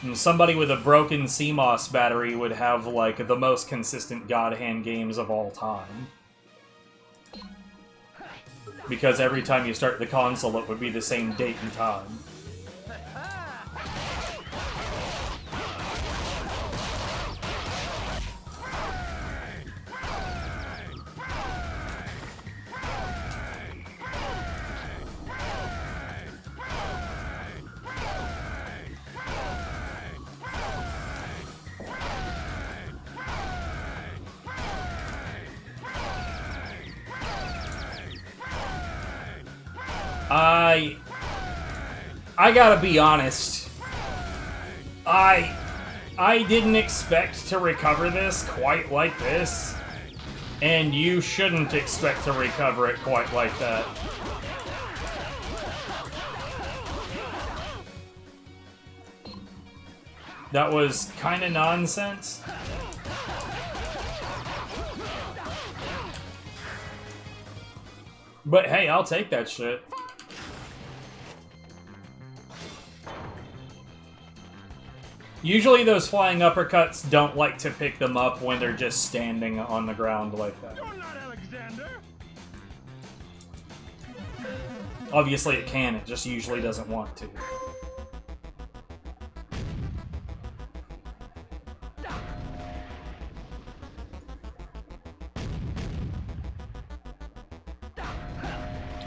And somebody with a broken CMOS battery would have, like, the most consistent God Hand games of all time. Because every time you start the console, it would be the same date and time. I gotta be honest. I didn't expect to recover this quite like this, and you shouldn't expect to recover it quite like that. That was kind of nonsense. But hey, I'll take that shit. Usually those flying uppercuts don't like to pick them up when they're just standing on the ground like that. You're not Alexander. Obviously it can, it just usually doesn't want to.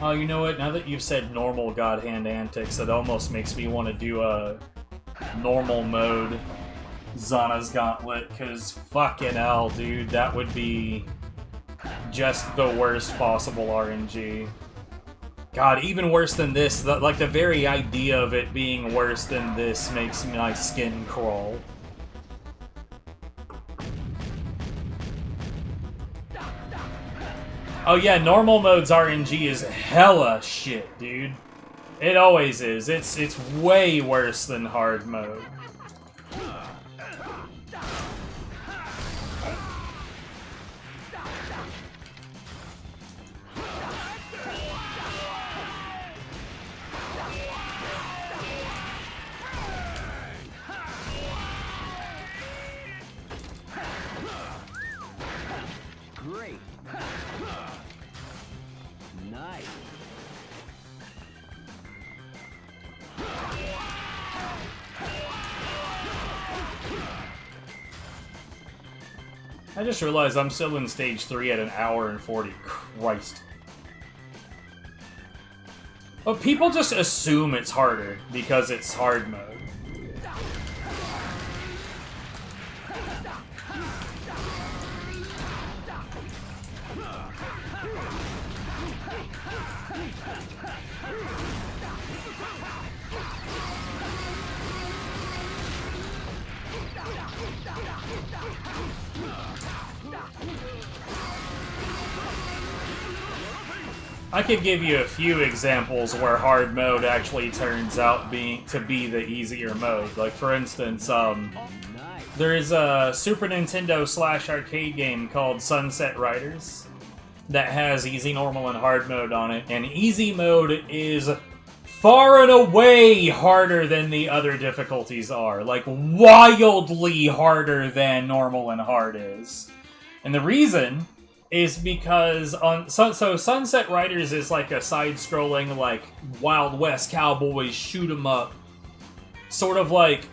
Oh, you know what? Now that you've said normal God Hand antics, it almost makes me want to do a normal mode Zana's Gauntlet, because fucking hell, dude, that would be just the worst possible RNG. God, even worse than this, like the very idea of it being worse than this makes my skin crawl. Oh yeah, normal mode's RNG is hella shit, dude. It always is. It's way worse than hard mode. Great. Nice. I just realized I'm still in stage 3 at 1 hour and 40. Christ. But people just assume it's harder because it's hard mode. I could give you a few examples where hard mode actually turns out to be the easier mode. Like, for instance, there is a Super Nintendo / arcade game called Sunset Riders that has easy, normal, and hard mode on it, and easy mode is far and away harder than the other difficulties are. Like, wildly harder than normal and hard is. And the reason is because so Sunset Riders is like a side-scrolling, like, Wild West Cowboys shoot 'em up, sort of like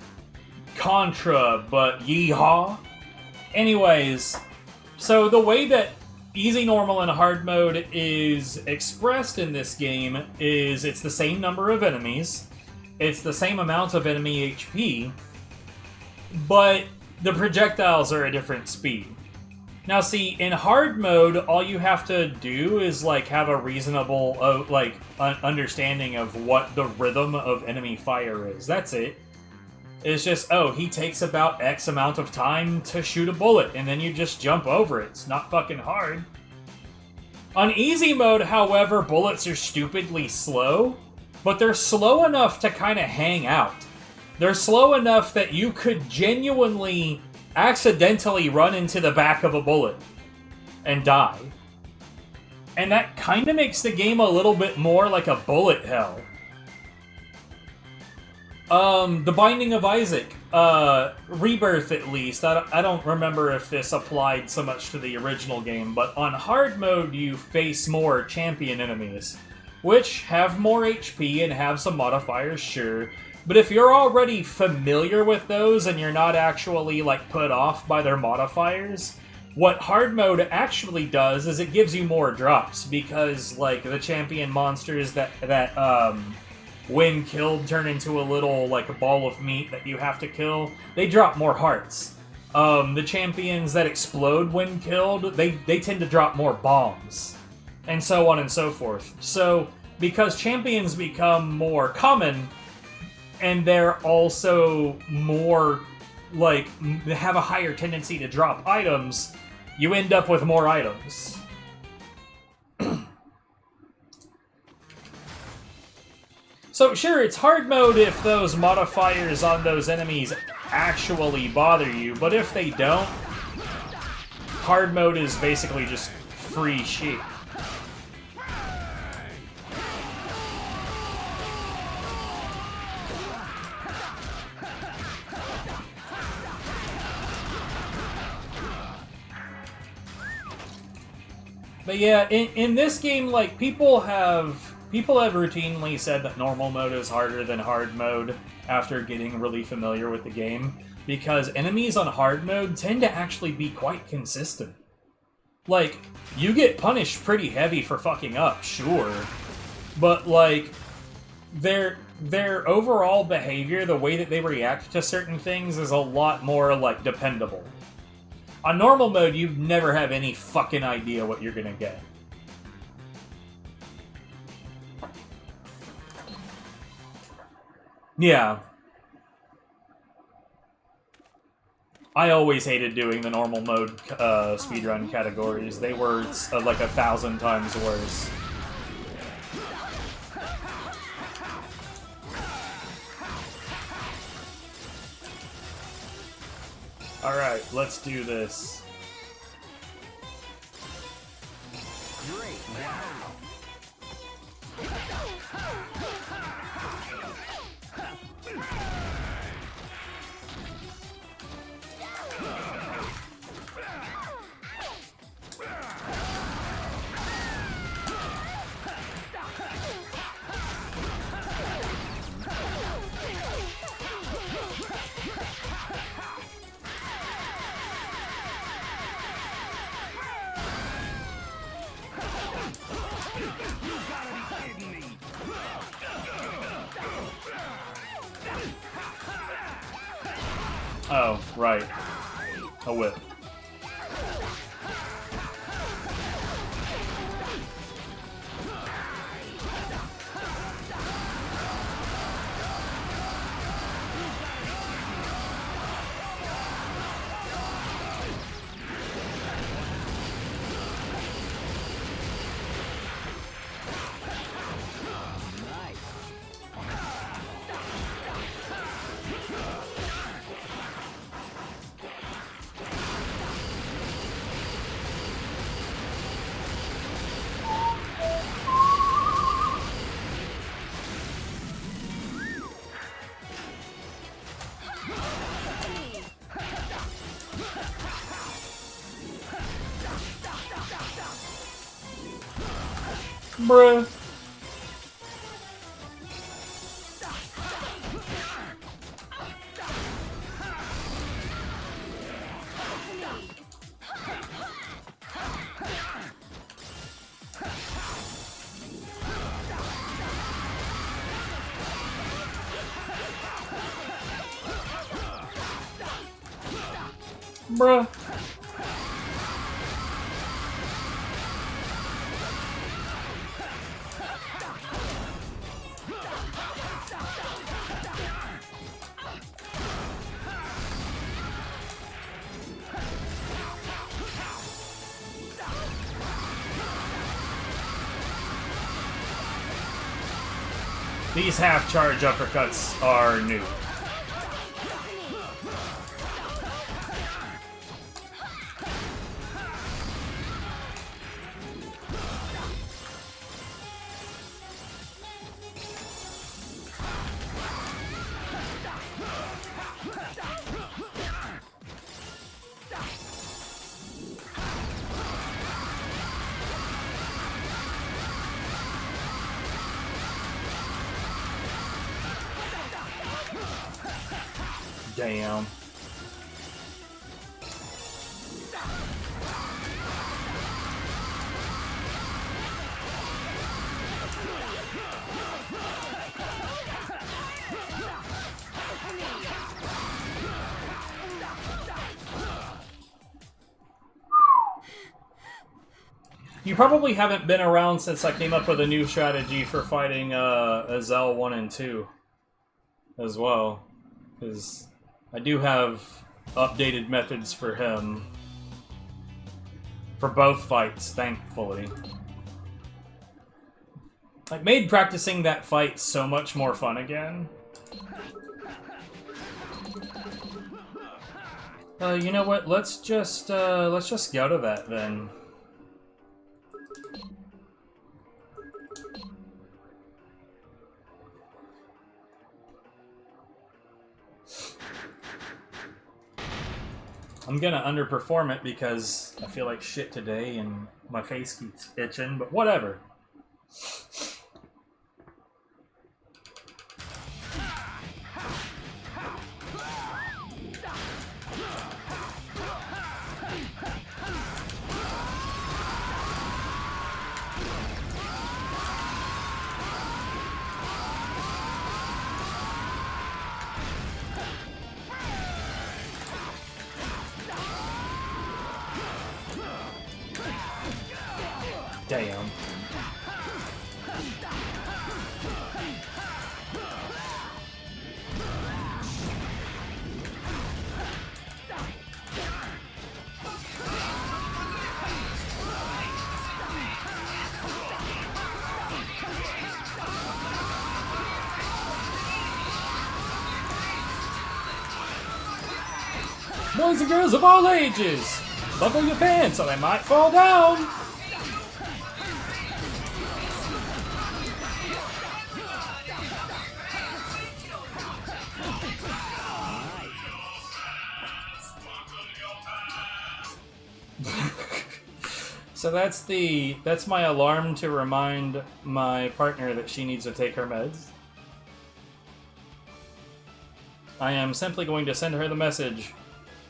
Contra, but yeehaw. Anyways, so the way that easy, normal, and hard mode is expressed in this game is it's the same number of enemies, it's the same amount of enemy HP, but the projectiles are a different speed. Now see, in hard mode, all you have to do is like have a reasonable understanding of what the rhythm of enemy fire is. That's it. It's just, oh, he takes about X amount of time to shoot a bullet, and then you just jump over it. It's not fucking hard. On easy mode, however, bullets are stupidly slow, but they're slow enough to kind of hang out. They're slow enough that you could genuinely, accidentally run into the back of a bullet and die. And that kind of makes the game a little bit more like a bullet hell. The Binding of Isaac, Rebirth at least, I don't remember if this applied so much to the original game, but on hard mode you face more champion enemies, which have more HP and have some modifiers, sure, but if you're already familiar with those and you're not actually, like, put off by their modifiers, what hard mode actually does is it gives you more drops, because, like, the champion monsters that when killed, turn into a little, like, a ball of meat that you have to kill, they drop more hearts. The champions that explode when killed, they tend to drop more bombs. And so on and so forth. So, because champions become more common, and they're also more, like, have a higher tendency to drop items, you end up with more items. So sure, it's hard mode if those modifiers on those enemies actually bother you, but if they don't, hard mode is basically just free shit. But yeah, in this game, like, people have routinely said that normal mode is harder than hard mode after getting really familiar with the game, because enemies on hard mode tend to actually be quite consistent. Like, you get punished pretty heavy for fucking up, sure, but, like, their overall behavior, the way that they react to certain things, is a lot more, like, dependable. On normal mode, you never have any fucking idea what you're gonna get. Yeah. I always hated doing the normal mode speedrun categories. They were like 1,000 times worse. Alright, let's do this. Great. Wow. Oh, right. A whip. Bruh. Bruh. These half-charge uppercuts are new. Damn. You probably haven't been around since I came up with a new strategy for fighting Azel 1 and 2 as well, because I do have updated methods for him for both fights, thankfully. Like, made practicing that fight so much more fun again. You know what? Let's just go to that then. I'm gonna underperform it because I feel like shit today and my face keeps itching, but whatever. Damn. Boys and girls of all ages, buckle your pants or they might fall down. So that's my alarm to remind my partner that she needs to take her meds. I am simply going to send her the message,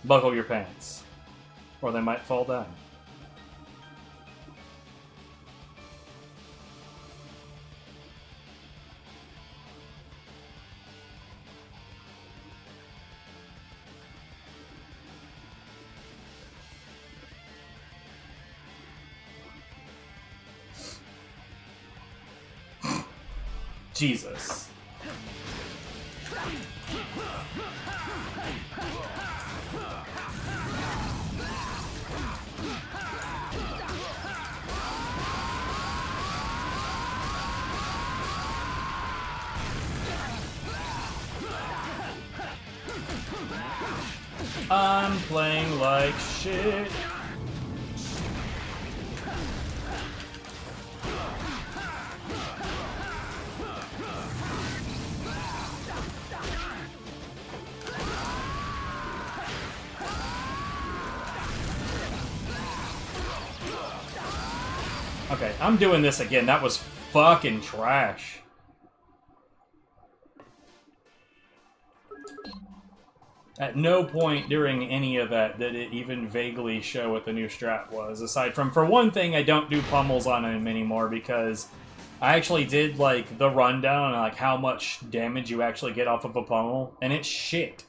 buckle your pants, or they might fall down. Jesus. I'm playing like shit. Okay, I'm doing this again. That was fucking trash. At no point during any of that did it even vaguely show what the new strat was. Aside from, for one thing, I don't do pummels on him anymore because I actually did, like, the rundown on, like, how much damage you actually get off of a pummel, and it's shit.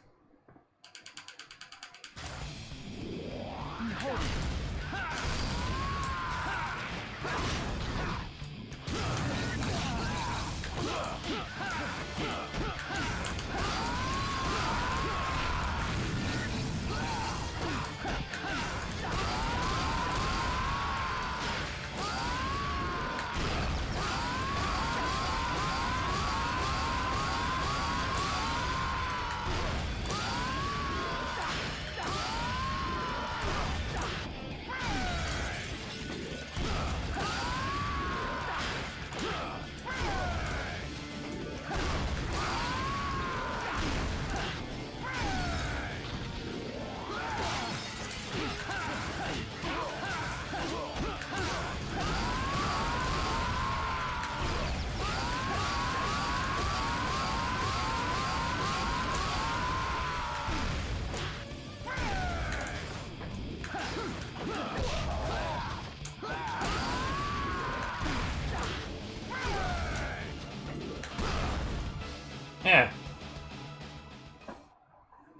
Yeah.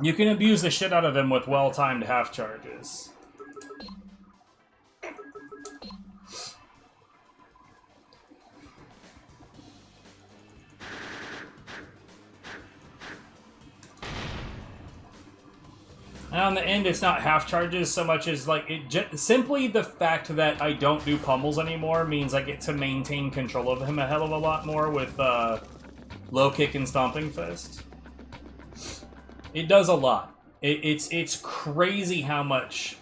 You can abuse the shit out of him with well-timed half charges. And on the end, it's not half charges so much as like simply the fact that I don't do pummels anymore means I get to maintain control of him a hell of a lot more with low kick and stomping fist. It does a lot. It's crazy how much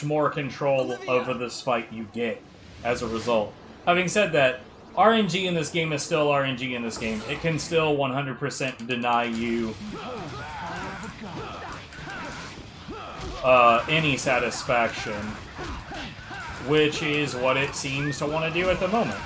more control over this fight you get as a result. Having said that, RNG in this game is still RNG in this game. It can still 100% deny you any satisfaction, which is what it seems to want to do at the moment.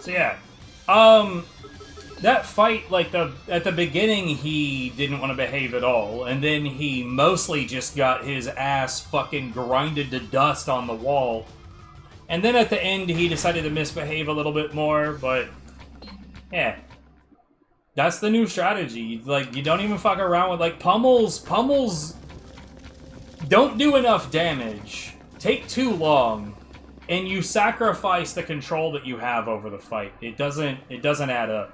So yeah, that fight, like at the beginning, he didn't want to behave at all, and then he mostly just got his ass fucking grinded to dust on the wall, and then at the end he decided to misbehave a little bit more. But yeah, that's the new strategy. Like, you don't even fuck around with like pummels. Pummels don't do enough damage, take too long, and you sacrifice the control that you have over the fight. It doesn't add up.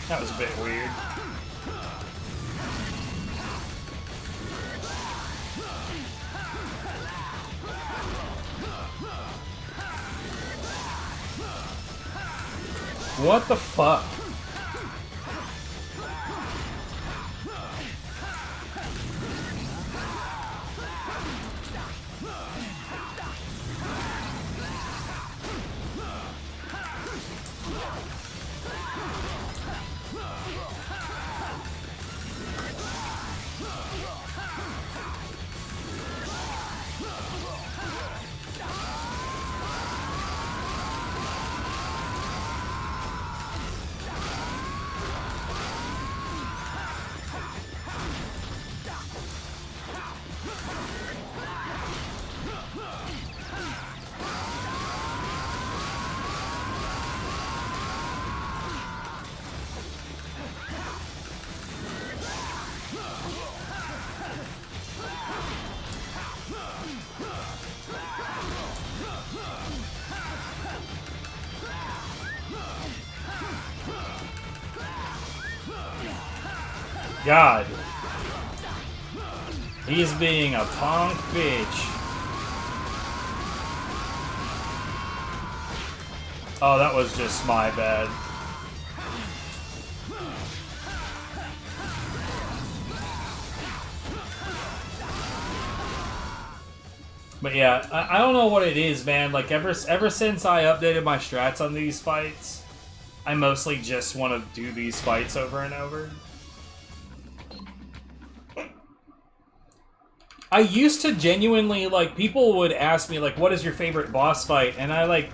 That was a bit weird. What the fuck? God. He's being a punk bitch. Oh, that was just my bad. But yeah, I don't know what it is, man. Like, ever since I updated my strats on these fights, I mostly just want to do these fights over and over. I used to genuinely, like, people would ask me, like, what is your favorite boss fight? And I, like,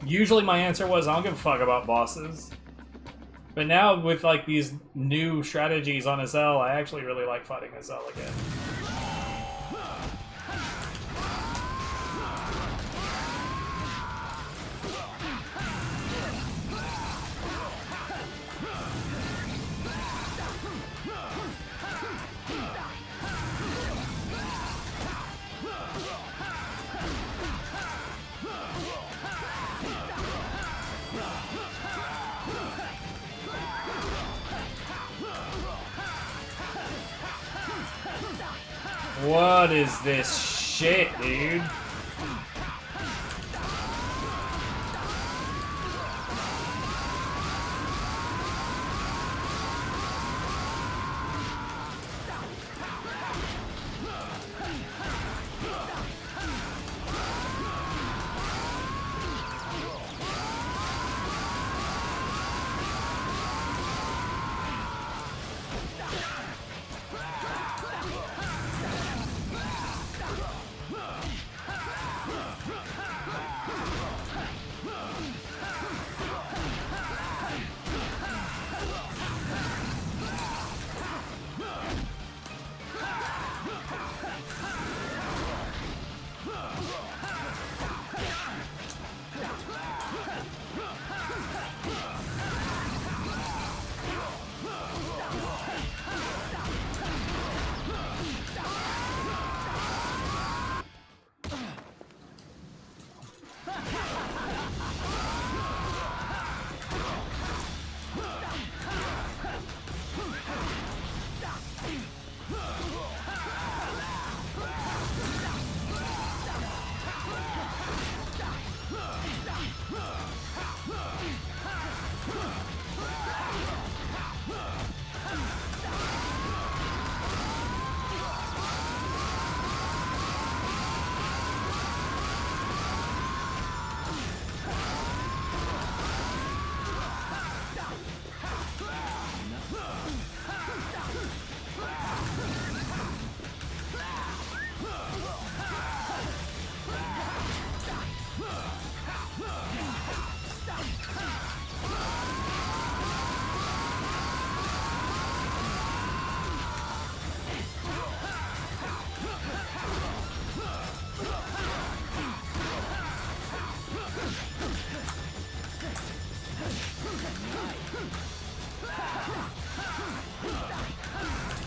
usually my answer was, I don't give a fuck about bosses. But now, with, like, these new strategies on Azel, I actually really like fighting Azel again. What is this shit, dude?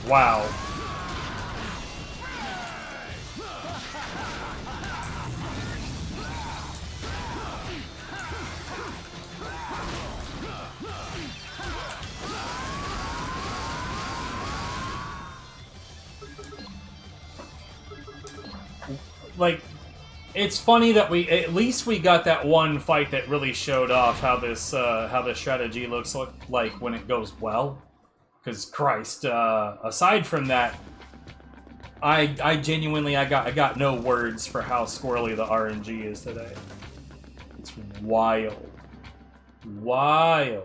Wow. Like, It's funny that at least we got that one fight that really showed off how this strategy looks like when it goes well. Because Christ, aside from that, I genuinely I got no words for how squirrely the RNG is today. It's wild, wild.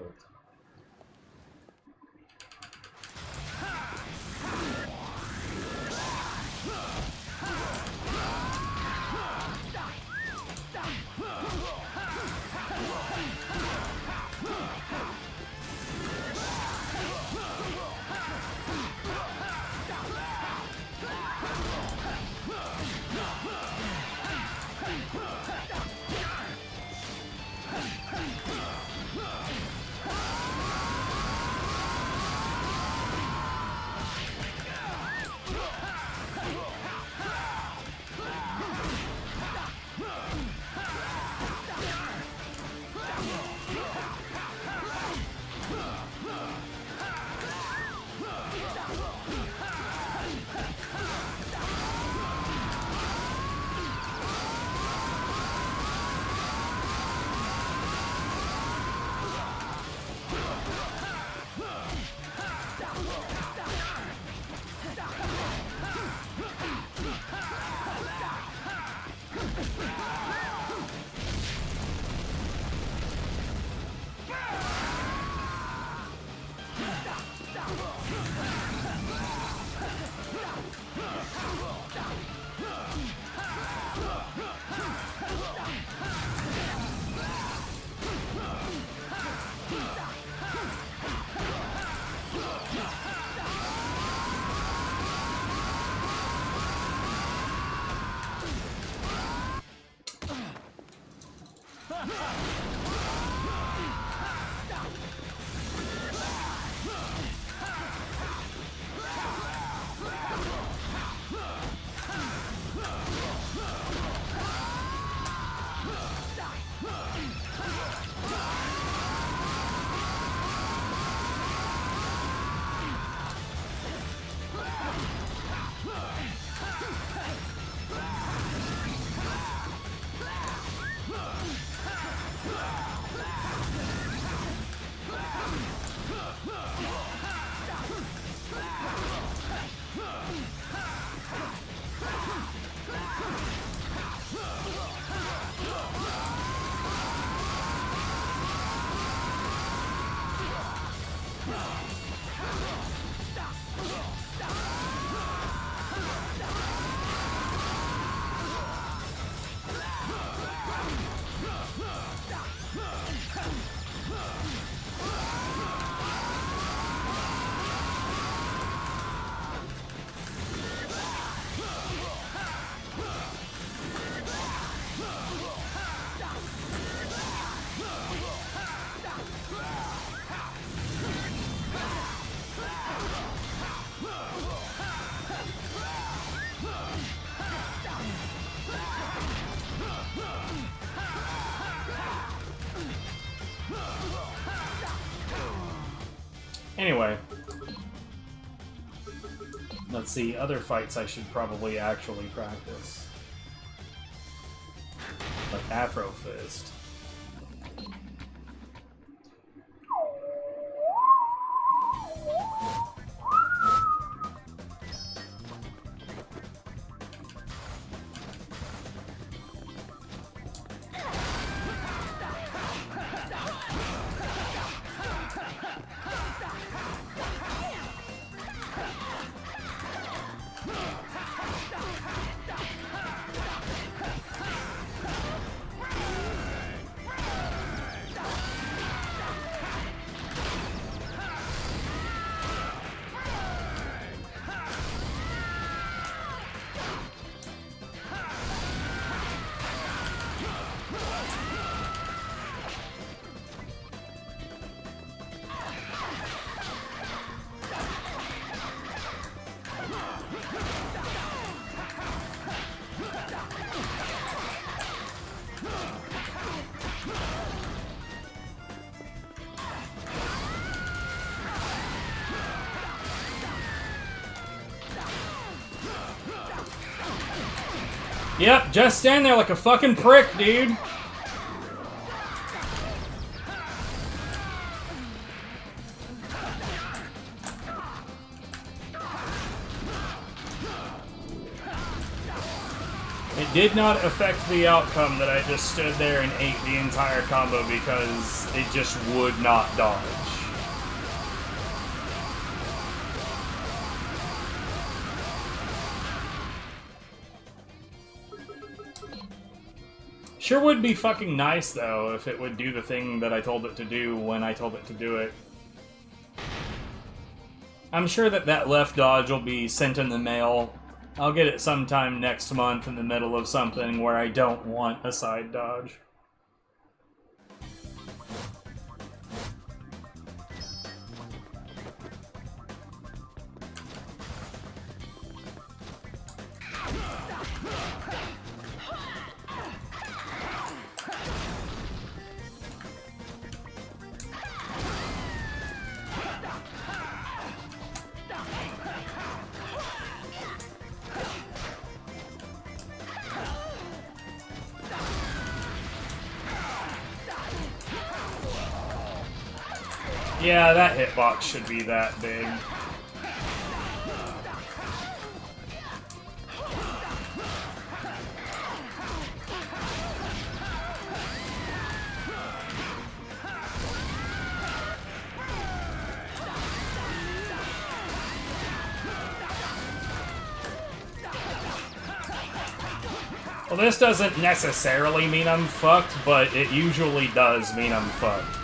Anyway, let's see, other fights I should probably actually practice. Like Afro Fist. Yep, just stand there like a fucking prick, dude. It did not affect the outcome that I just stood there and ate the entire combo because it just would not dodge. Sure would be fucking nice, though, if it would do the thing that I told it to do when I told it to do it. I'm sure that that left dodge will be sent in the mail. I'll get it sometime next month in the middle of something where I don't want a side dodge. Yeah, that hitbox should be that big. Well, this doesn't necessarily mean I'm fucked, but it usually does mean I'm fucked.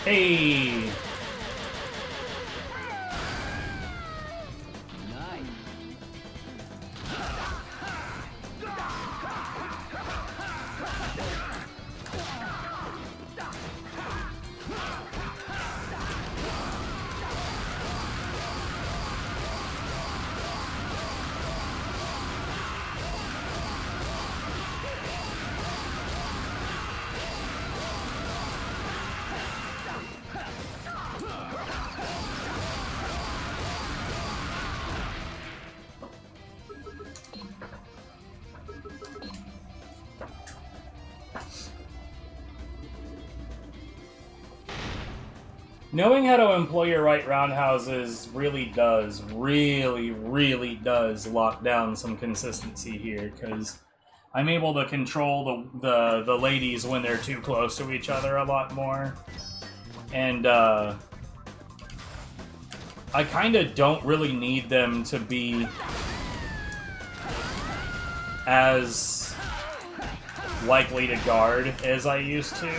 Hey! Knowing how to employ your right roundhouses really does lock down some consistency here, because I'm able to control the ladies when they're too close to each other a lot more. And, I kinda don't really need them to be as likely to guard as I used to.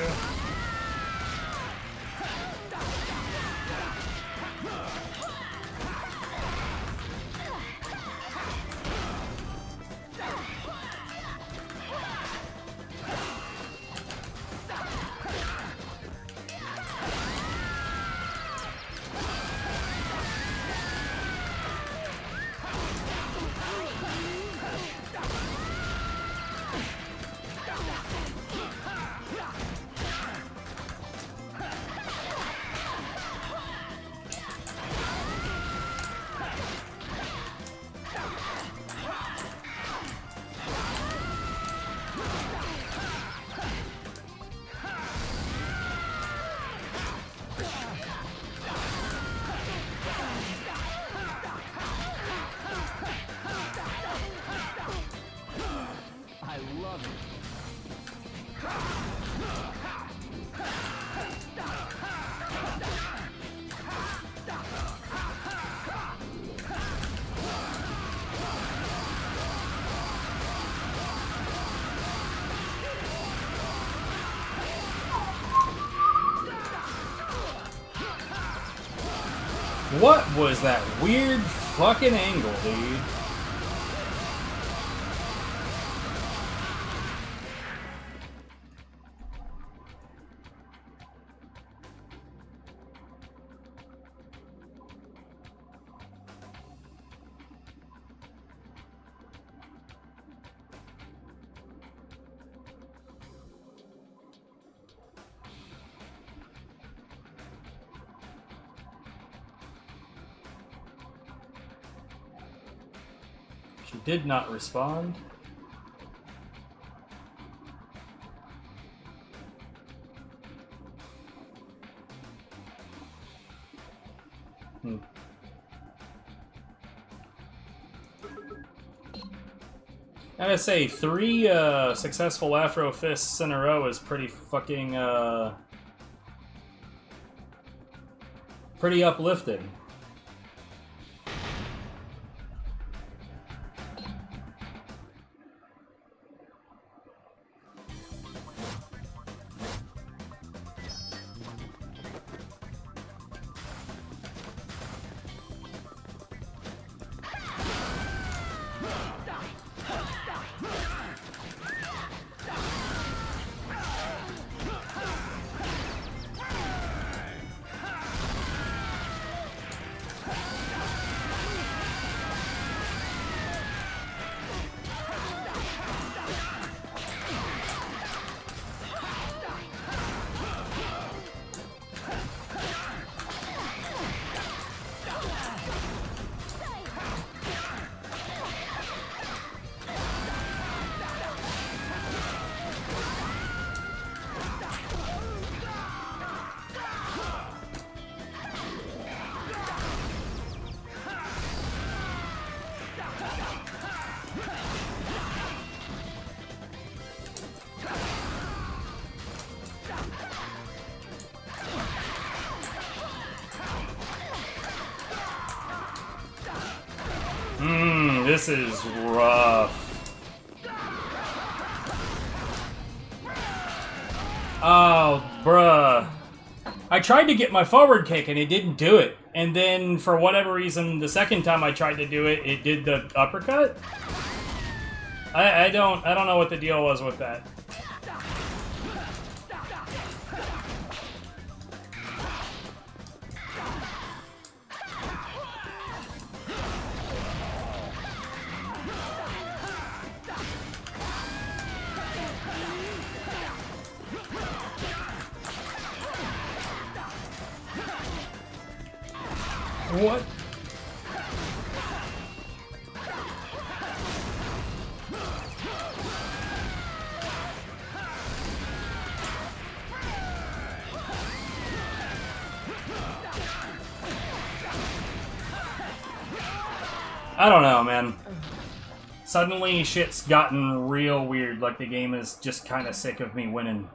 What was that weird fucking angle, dude? She did not respond. I gotta say, 3 successful Afro Fists in a row is pretty fucking, pretty uplifting. This is rough. Oh, bruh. I tried to get my forward kick and it didn't do it. And then, for whatever reason, the second time I tried to do it, it did the uppercut. I don't know what the deal was with that. What? I don't know, man. Suddenly shit's gotten real weird, like the game is just kind of sick of me winning.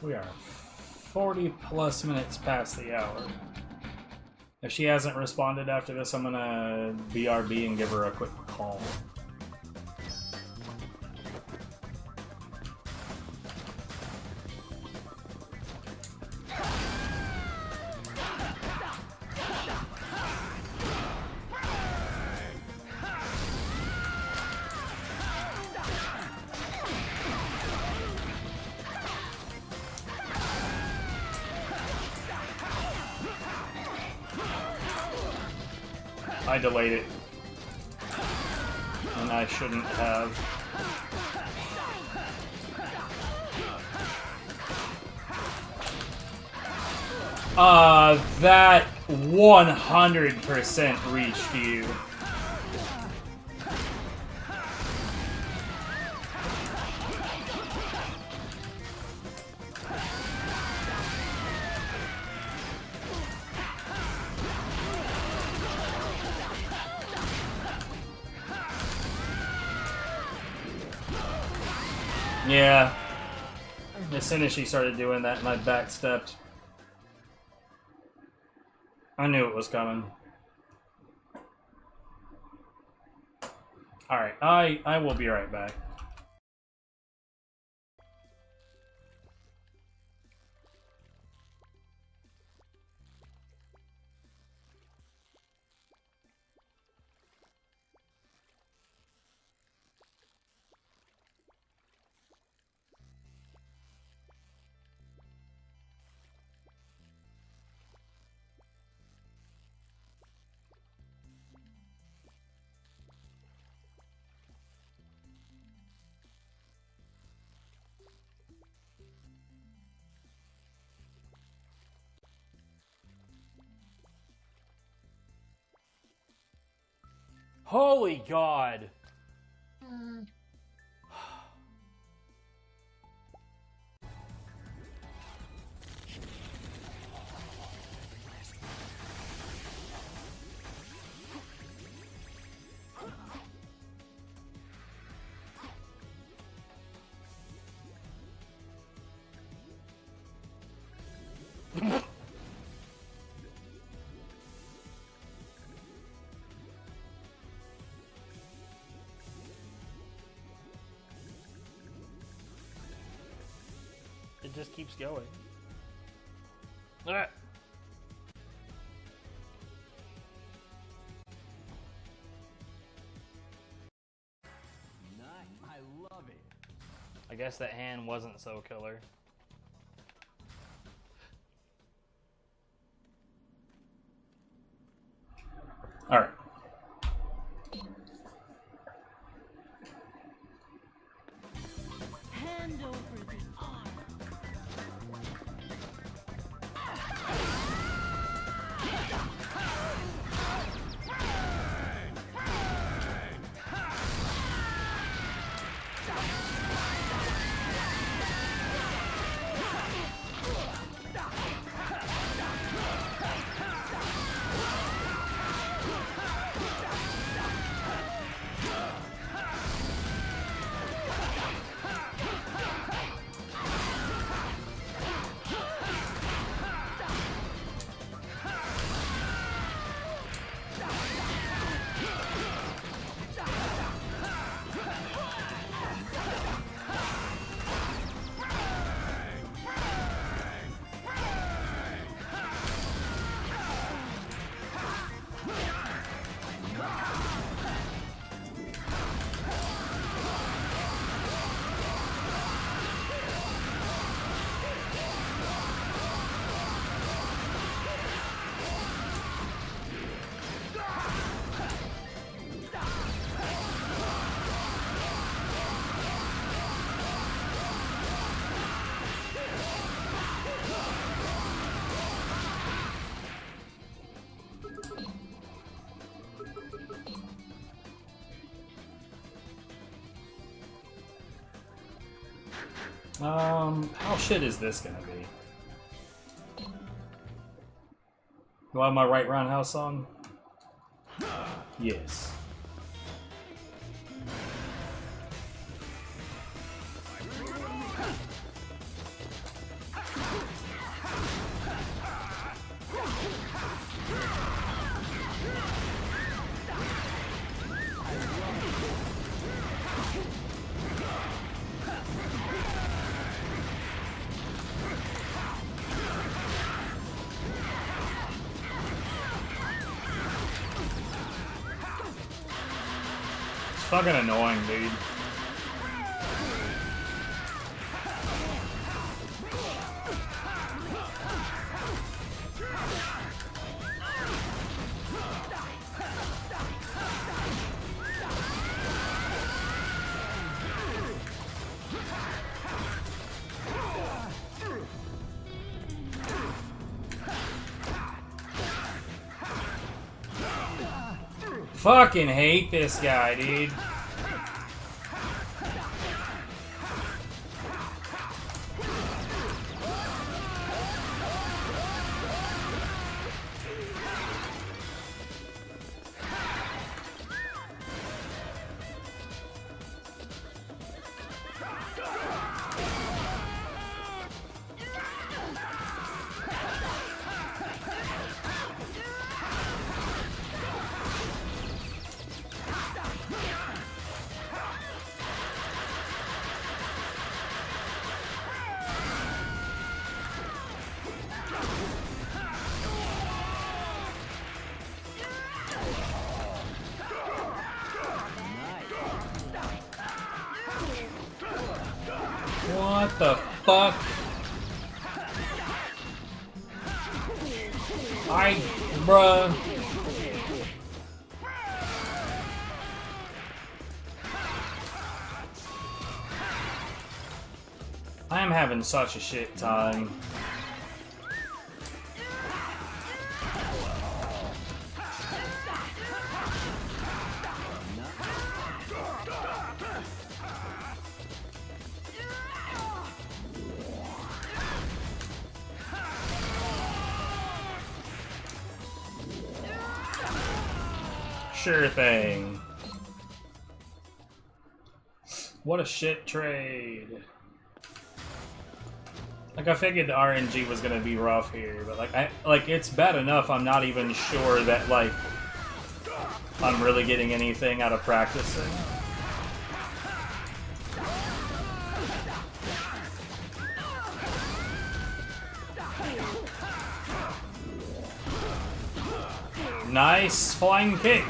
We are 40 plus minutes past the hour. If she hasn't responded after this, I'm gonna BRB and give her a quick call. I delayed it. And I shouldn't have. That 100% reached you. Yeah. As soon as she started doing that, and I backstepped. I knew it was coming. Alright, I will be right back. Holy God! It just keeps going. Ah. Nice. I love it. I guess that hand wasn't so killer. Alright. Hand over the arm. How shit is this gonna be? Do I have my right roundhouse on? Yes. Fucking annoying, dude. fucking hate this guy, dude. What the fuck? Bruh. I am having such a shit time. Sure thing. What a shit trade. Like, I figured the RNG was gonna be rough here, but like it's bad enough I'm not even sure that like I'm really getting anything out of practicing. Nice flying kick.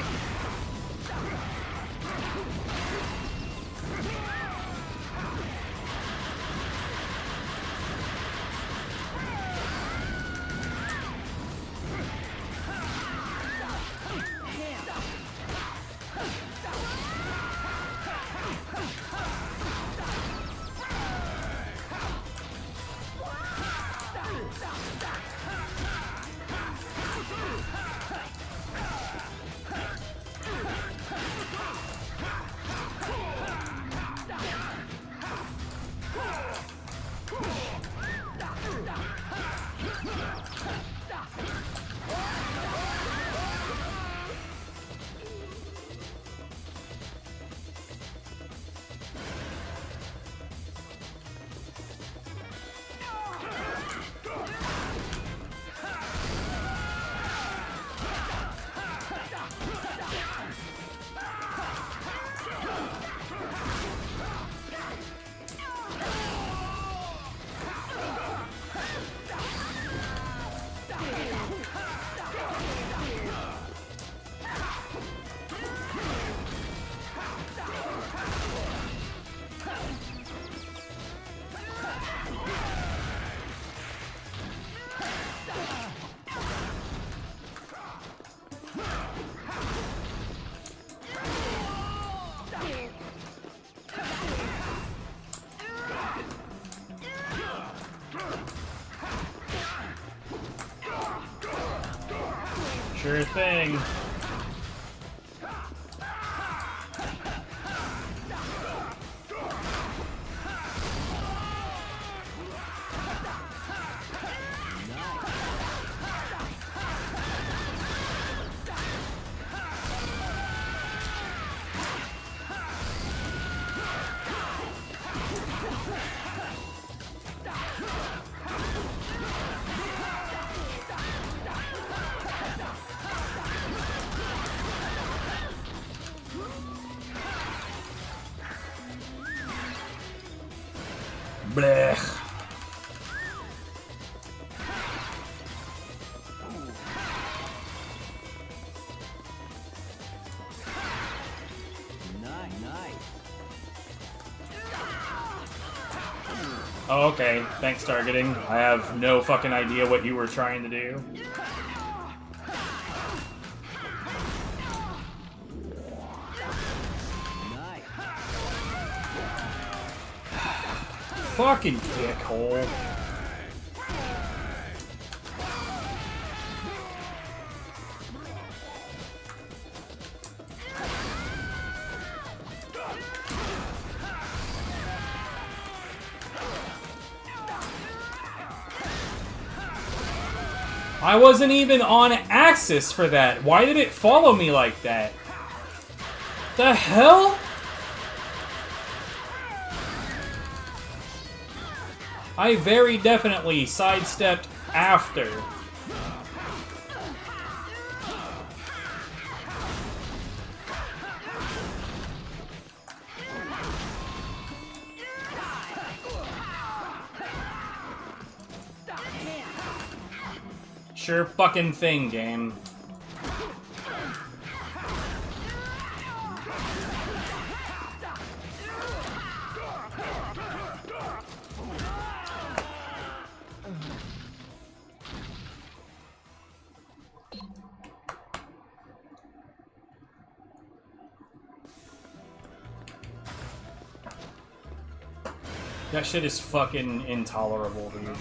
Sure thing. Blech. Oh, okay. Thanks, targeting. I have no fucking idea what you were trying to do. Fucking dickhole. I wasn't even on axis for that. Why did it follow me like that? The hell? I very definitely sidestepped after. Sure fucking thing, game. That shit is fucking intolerable, dude.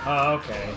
Oh, okay.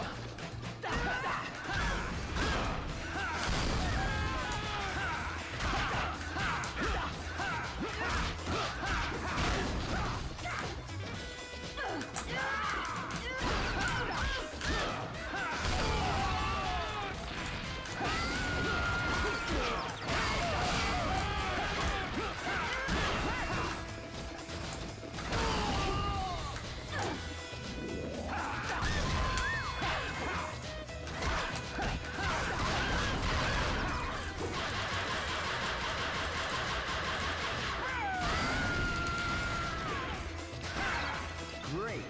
Great.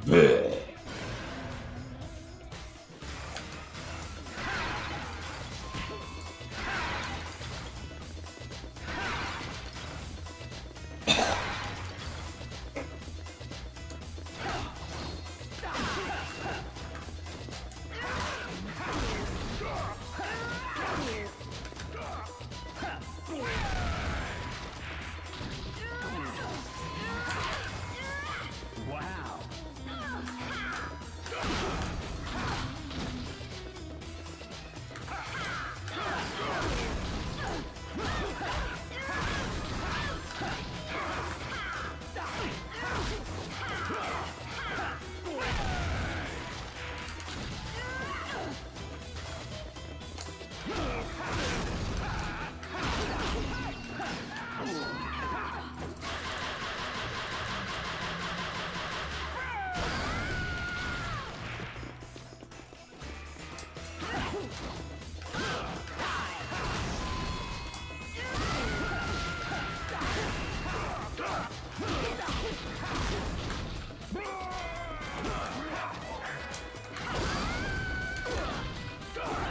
Bleh. Wow.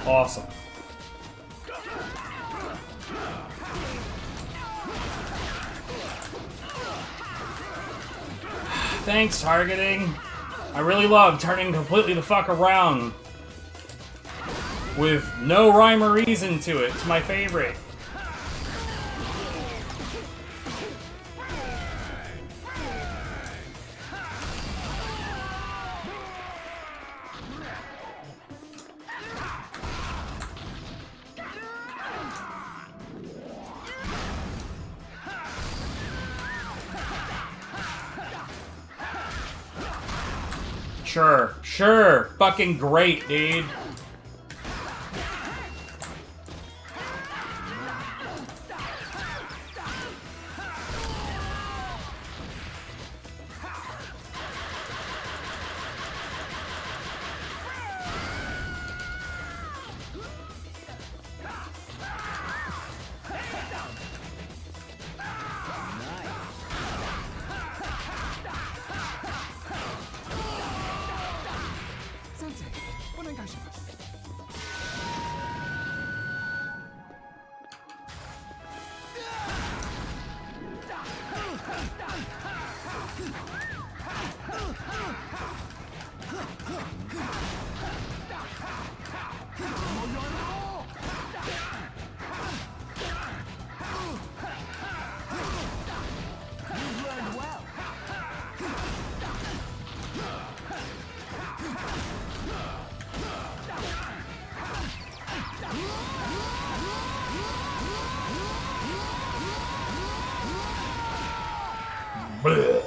Awesome. Thanks, targeting. I really love turning completely the fuck around with no rhyme or reason to it. It's my favorite. Sure. Fucking great, dude. Blech.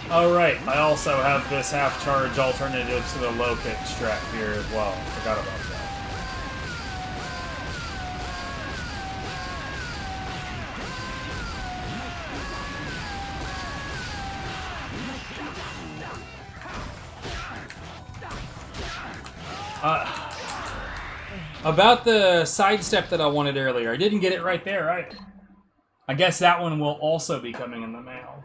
Alright, I also have this half-charge alternative to the low-kick strat here as well. Forgot about that. About the sidestep that I wanted earlier. I didn't get it right there, right? I guess that one will also be coming in the mail.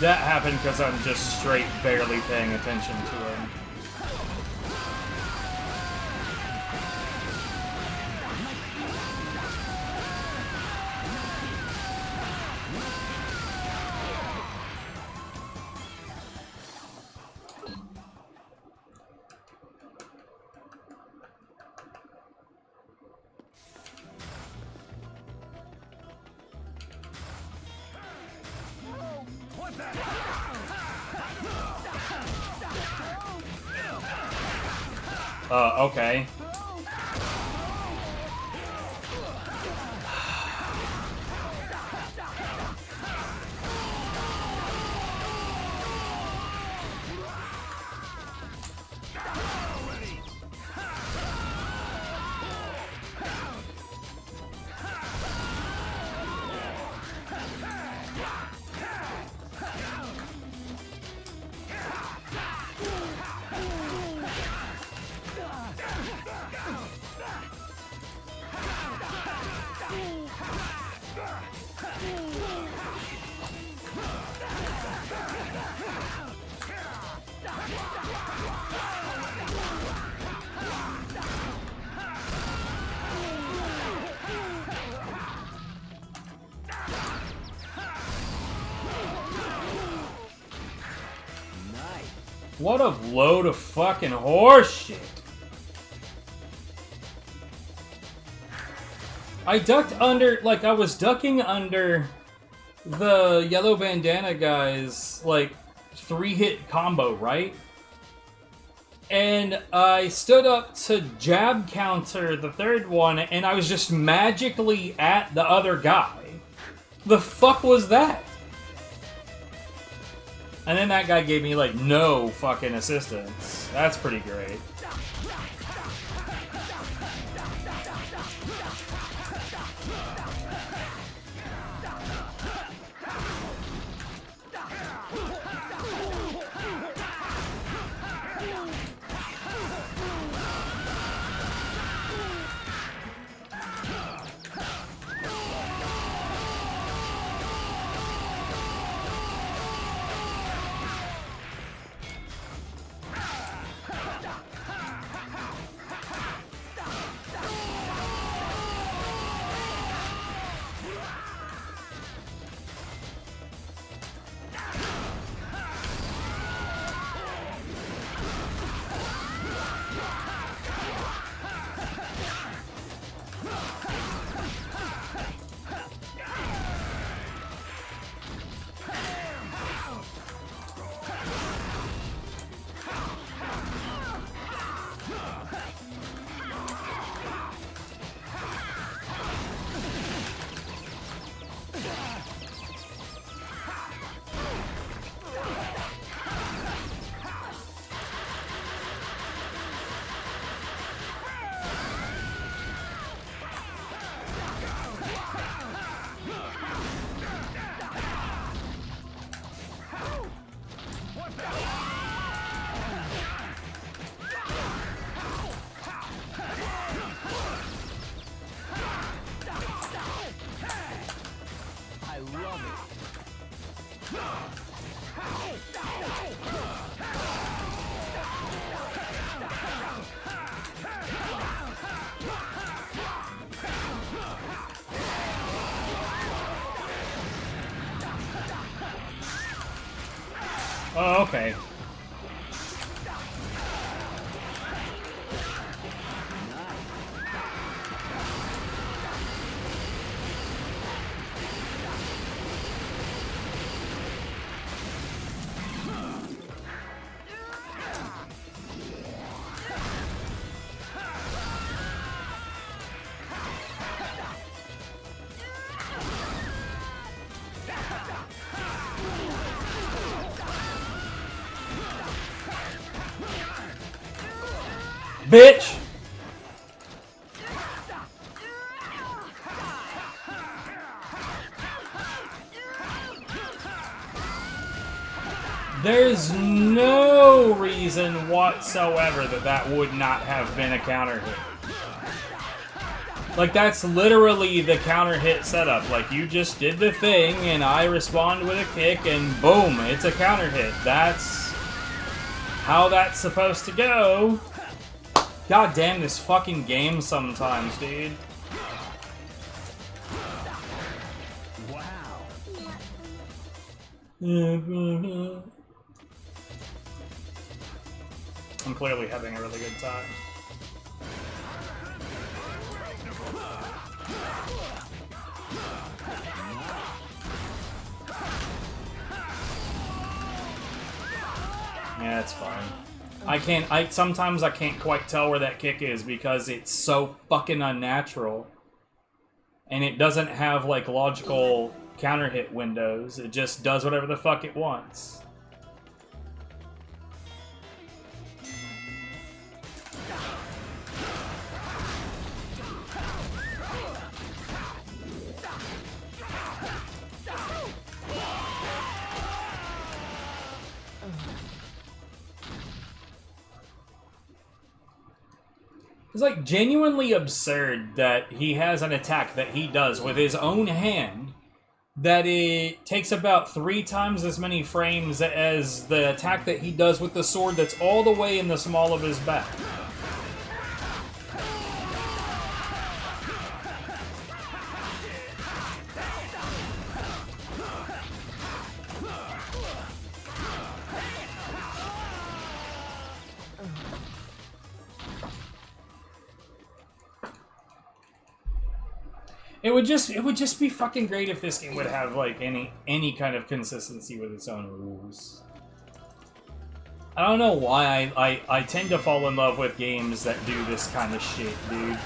That happened because I'm just straight barely paying attention to him. Okay. What a load of fucking horseshit. I ducked under, like, I was ducking under the yellow bandana guy's, like, 3-hit combo, right? And I stood up to jab counter the third one, and I was just magically at the other guy. The fuck was that? And then that guy gave me, like, no fucking assistance. That's pretty great. I love it. Oh, okay. Bitch! There's no reason whatsoever that that would not have been a counter hit. Like, that's literally the counter hit setup. Like, you just did the thing, and I respond with a kick, and boom, it's a counter hit. That's how that's supposed to go. God damn this fucking game sometimes, dude. Wow. I'm clearly having a really good time. Yeah, it's fine. Sometimes I can't quite tell where that kick is because it's so fucking unnatural. And it doesn't have, like, logical counter hit windows. It just does whatever the fuck it wants. It's like genuinely absurd that he has an attack that he does with his own hand that it takes about 3 times as many frames as the attack that he does with the sword that's all the way in the small of his back. It would just be fucking great if this game would have like any kind of consistency with its own rules. I don't know why I tend to fall in love with games that do this kind of shit, dude.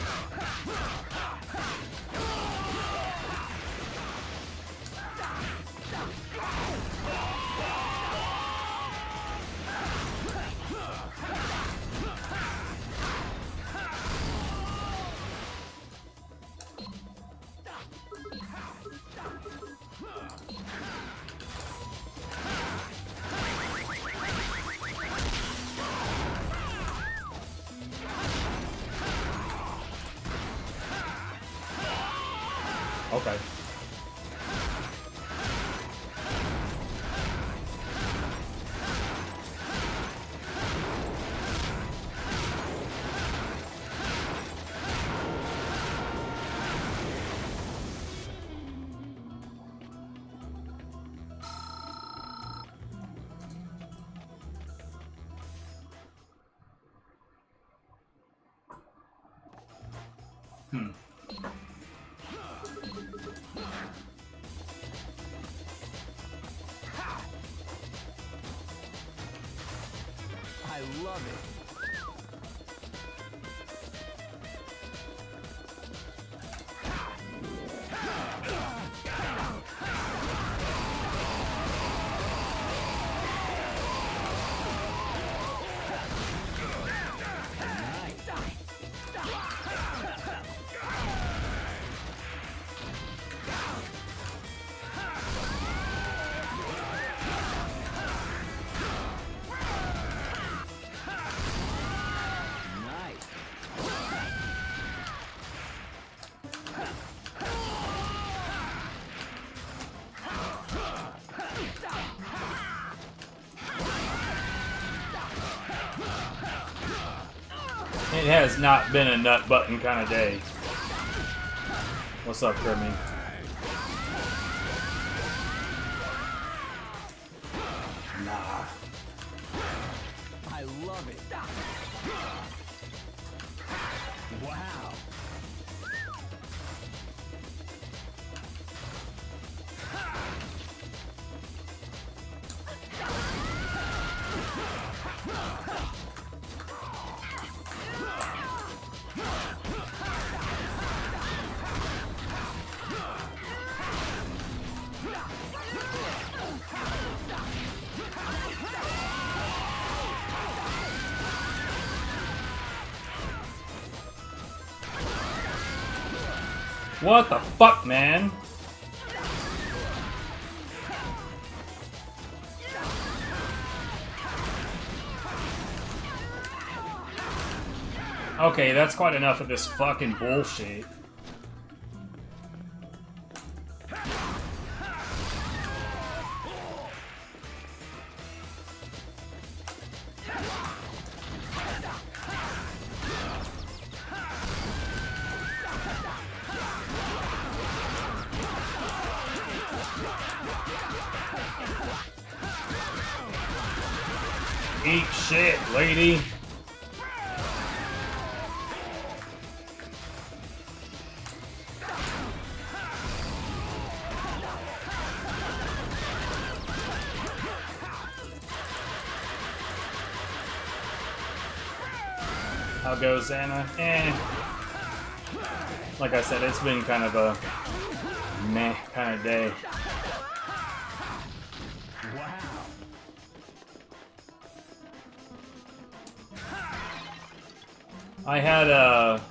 Okay. I love it. It has not been a nut button kind of day. What's up, Grimmy? Nah. I love it. Wow. What the fuck, man? Okay, that's quite enough of this fucking bullshit. Eat shit, lady. How goes Anna? Like I said, it's been kind of a meh kind of day. I had a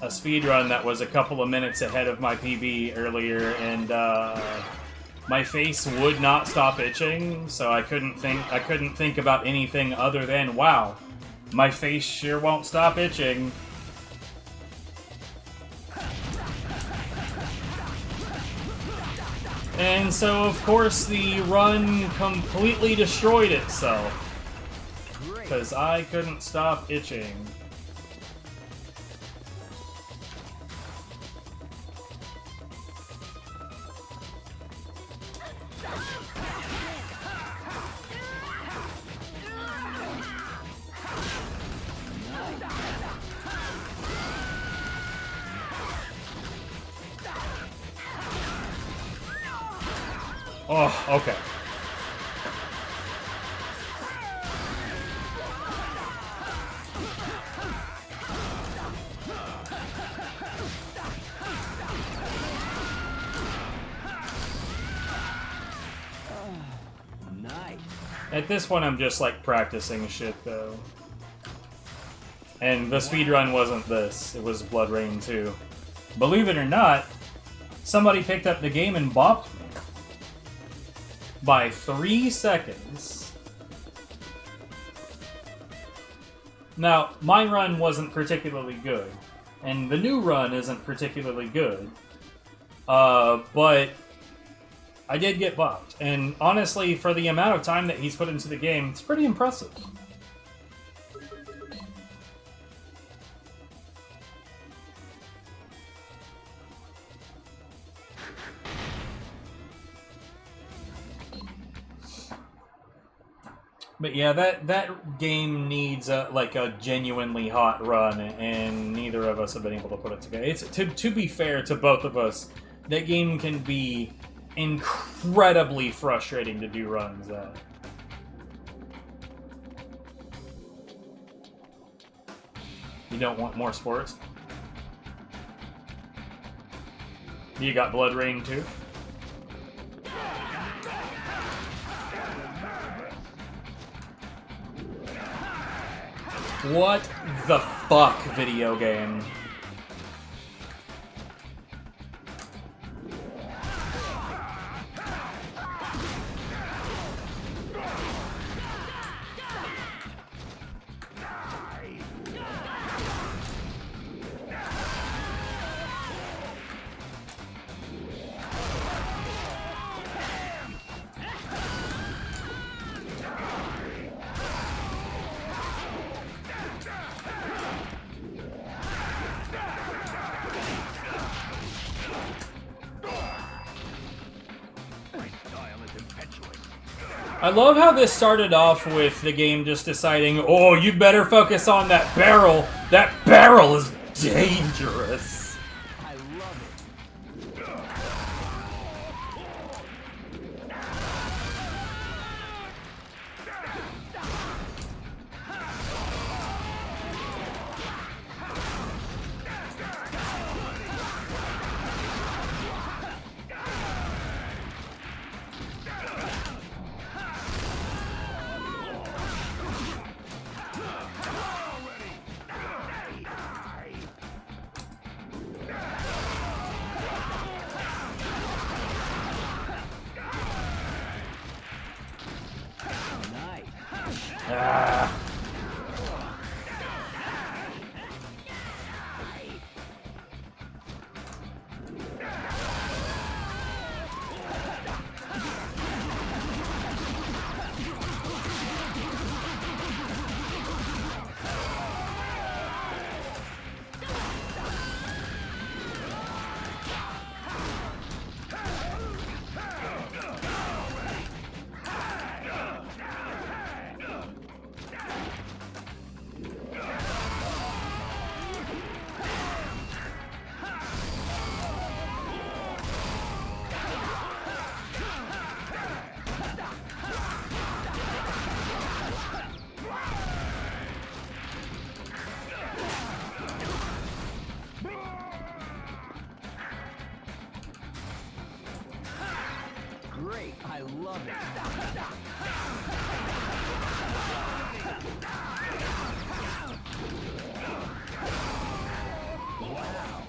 speed run that was a couple of minutes ahead of my PB earlier, and my face would not stop itching, so I couldn't think about anything other than, wow, my face sure won't stop itching. And so, of course, the run completely destroyed itself. Because I couldn't stop itching. Oh, okay. At this point, I'm just, like, practicing shit, though. And the speedrun wasn't this. It was Blood Rain 2. Believe it or not, somebody picked up the game and bopped me. By 3 seconds. Now, my run wasn't particularly good. And the new run isn't particularly good. But I did get bopped, and honestly, for the amount of time that he's put into the game, it's pretty impressive. But yeah, that game needs like a genuinely hot run, and neither of us have been able to put it together. It's to be fair to both of us, that game can be incredibly frustrating to do runs at. You don't want more sports? You got Blood Rain too? What the fuck, video game? I love how this started off with the game just deciding, oh, you better focus on that barrel. That barrel is dangerous. I love it. Nice. Ah. Great. I love it. Wow.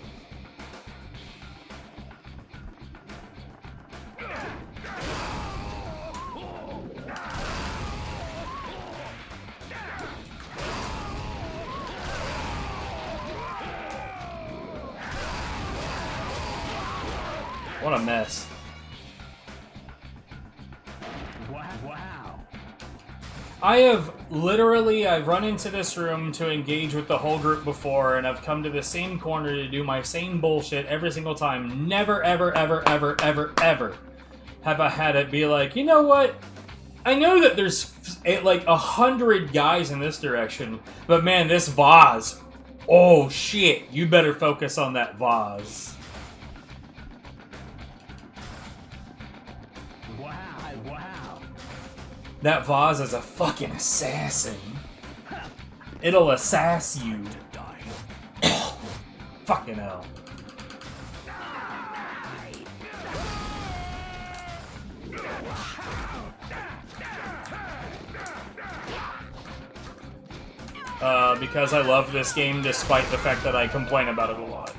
What a mess. Wow. I've run into this room to engage with the whole group before, and I've come to the same corner to do my same bullshit every single time. Never, ever, ever, ever, ever, ever have I had it be like, you know what? I know that there's like 100 guys in this direction, but man, this vase. Oh shit, you better focus on that vase. Wow. That vase is a fucking assassin. It'll assass you. Fucking hell. Because I love this game despite the fact that I complain about it a lot.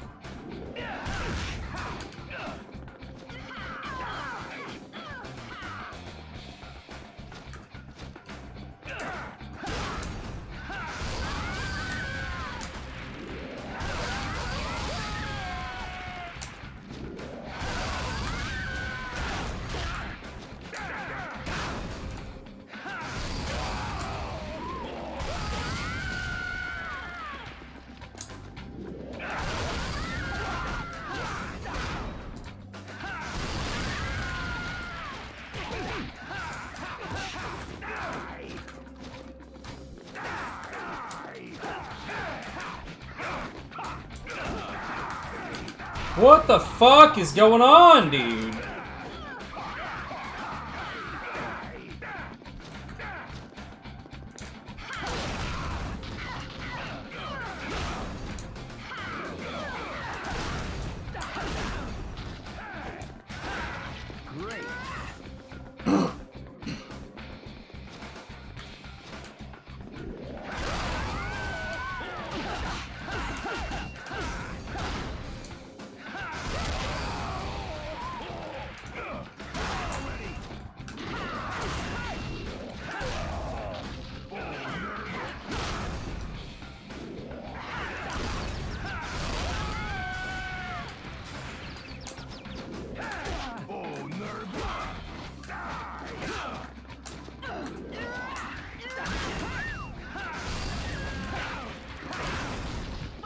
What the fuck is going on, dude? Great.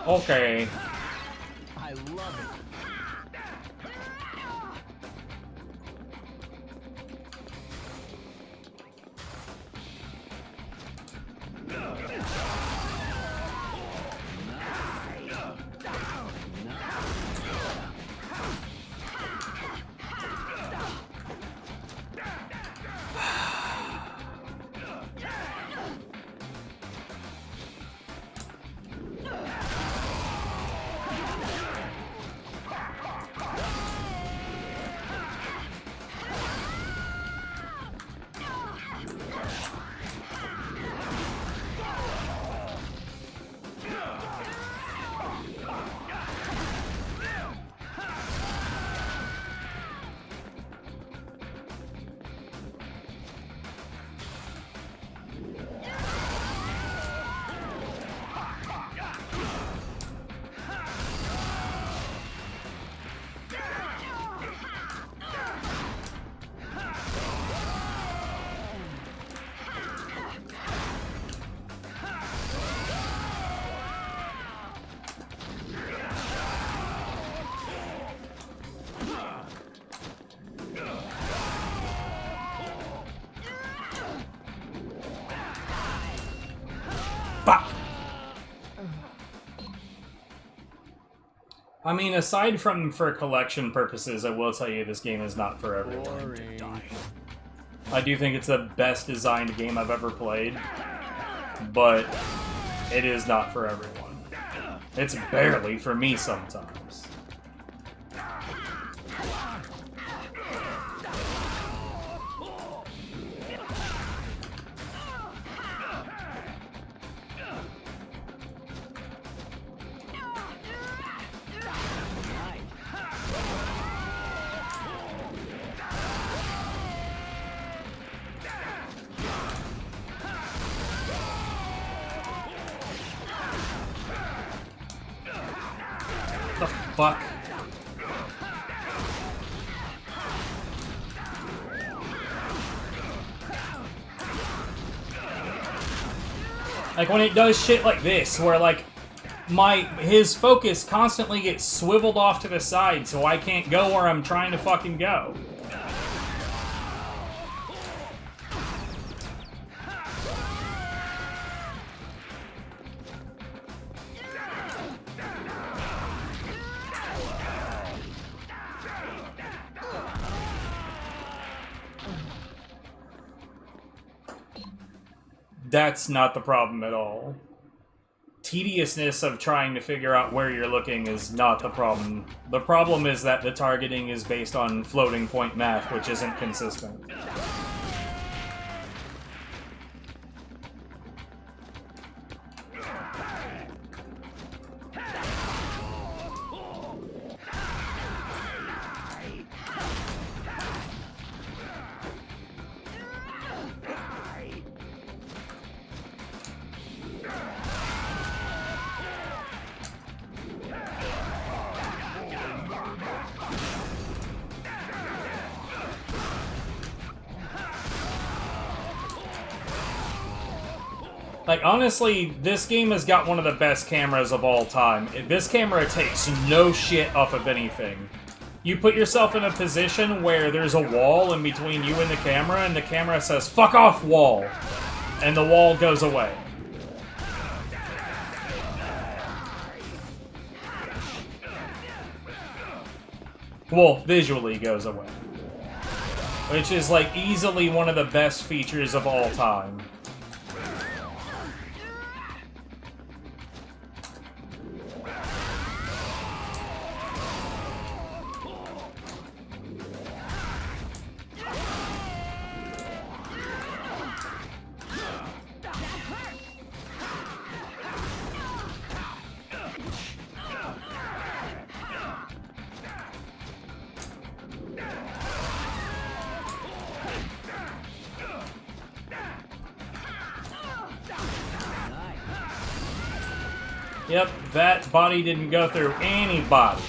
Okay. I love it. Fuck! I mean, aside from for collection purposes, I will tell you this game is not for everyone. Boring. I do think it's the best designed game I've ever played, but it is not for everyone. It's barely for me sometimes. The fuck? Like when it does shit like this, where like his focus constantly gets swiveled off to the side, so I can't go where I'm trying to fucking go. That's not the problem at all. Tediousness of trying to figure out where you're looking is not the problem. The problem is that the targeting is based on floating point math, which isn't consistent. Like, honestly, this game has got one of the best cameras of all time. This camera takes no shit off of anything. You put yourself in a position where there's a wall in between you and the camera says, "Fuck off, wall!" And the wall goes away. Well, visually goes away. Which is, like, easily one of the best features of all time. Yep, that body didn't go through any body.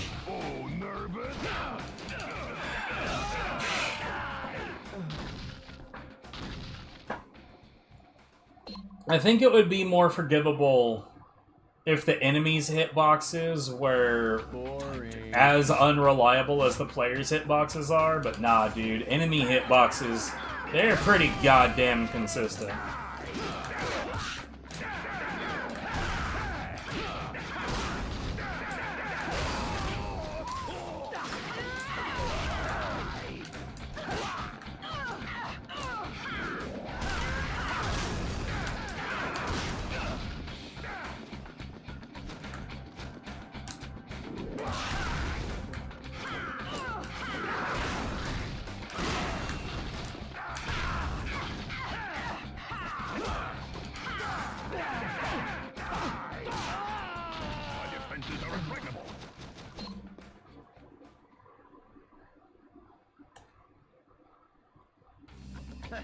I think it would be more forgivable if the enemies' hitboxes were as unreliable as the players' hitboxes are, but nah, dude. Enemy hitboxes, they're pretty goddamn consistent.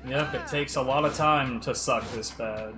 Yep, it takes a lot of time to suck this bad.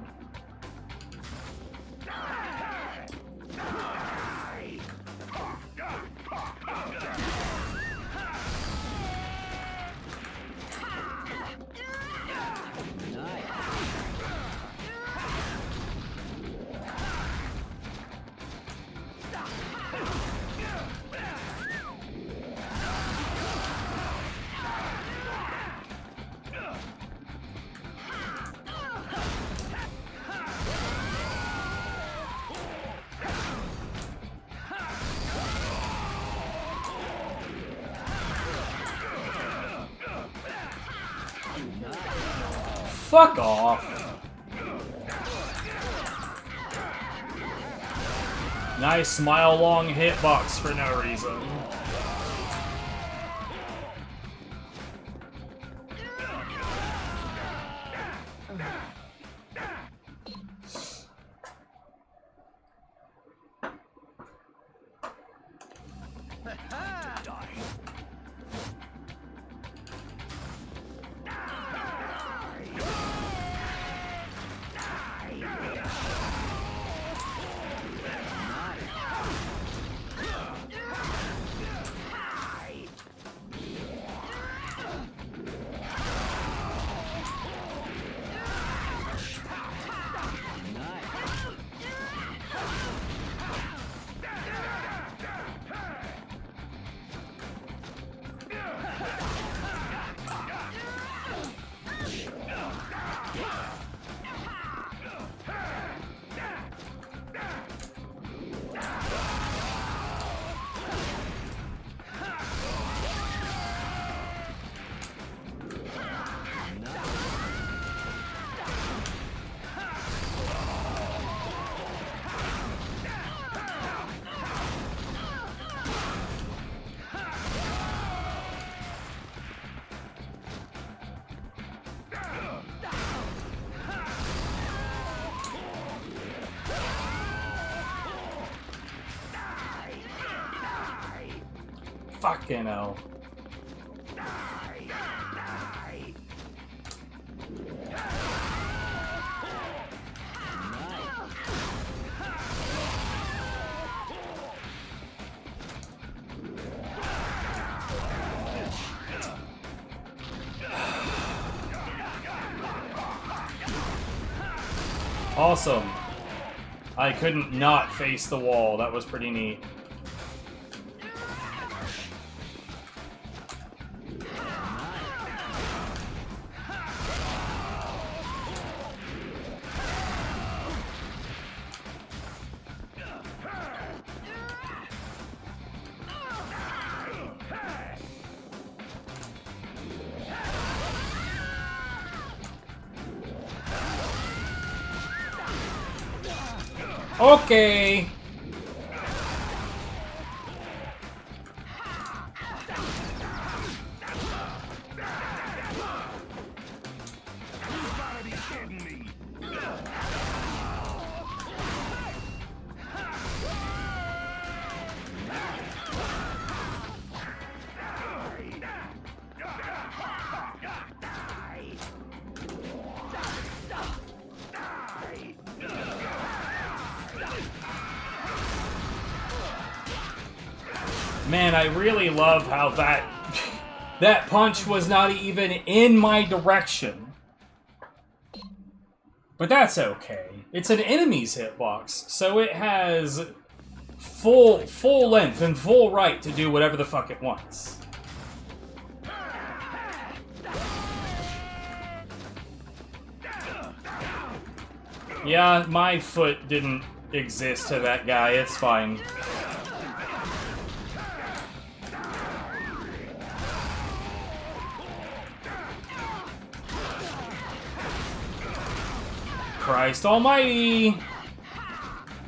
fuck off. Nice mile-long hitbox for no reason. Fucking hell. Awesome. I couldn't not face the wall. That was pretty neat. Okay. Man, I really love how that punch was not even in my direction. But that's okay. It's an enemy's hitbox, so it has full length and full right to do whatever the fuck it wants. Yeah, my foot didn't exist to that guy, it's fine. Christ almighty!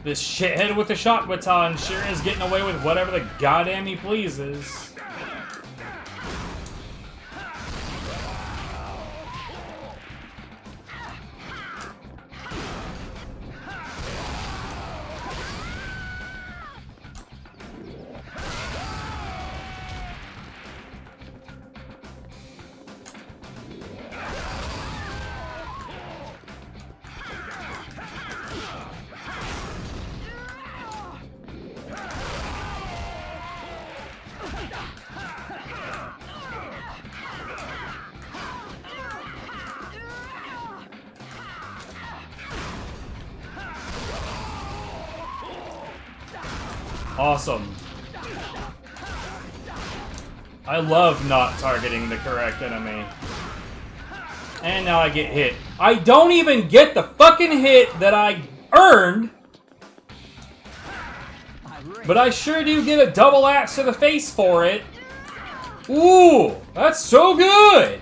This shithead with the shot baton sure is getting away with whatever the goddamn he pleases. Awesome. I love not targeting the correct enemy. And now I get hit. I don't even get the fucking hit that I earned, but I sure do get a double axe to the face for it. Ooh, that's so good!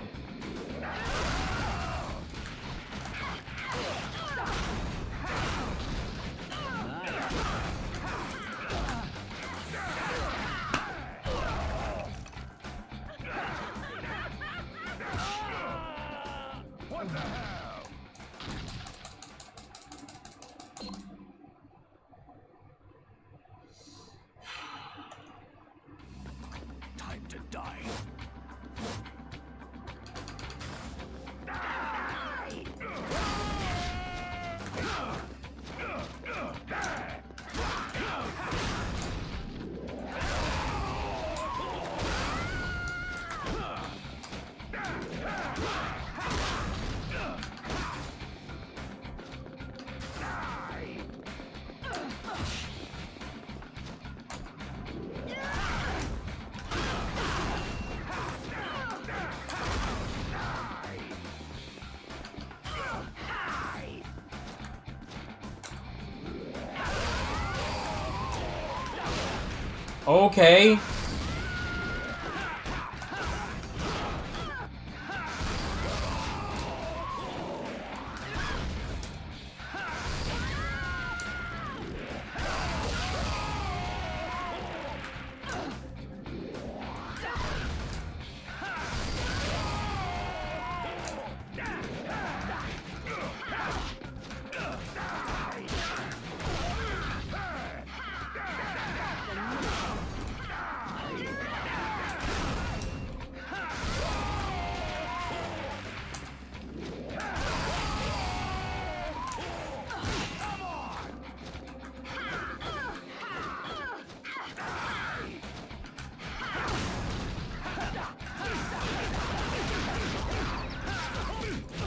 Okay.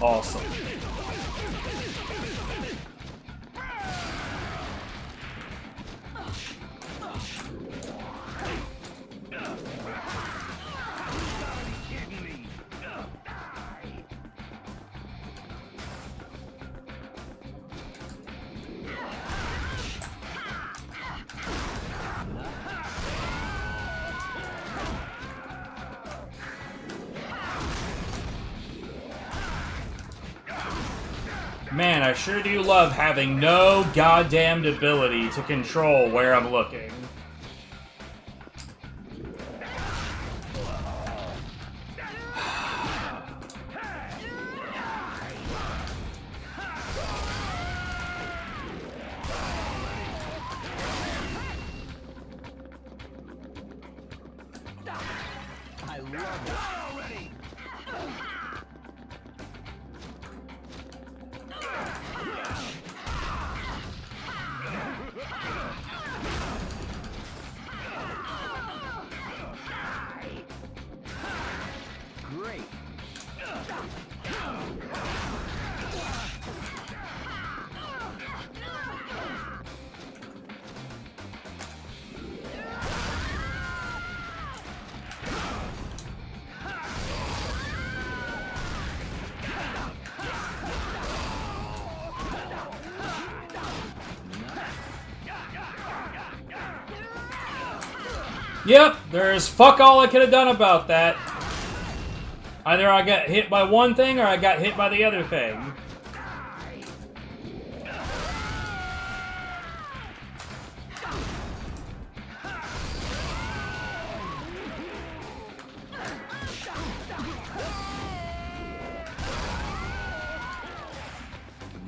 Awesome. Man, I sure do love having no goddamn ability to control where I'm looking. I love it. Already. Great. Yep, there's fuck all I could have done about that. Either I got hit by one thing or I got hit by the other thing.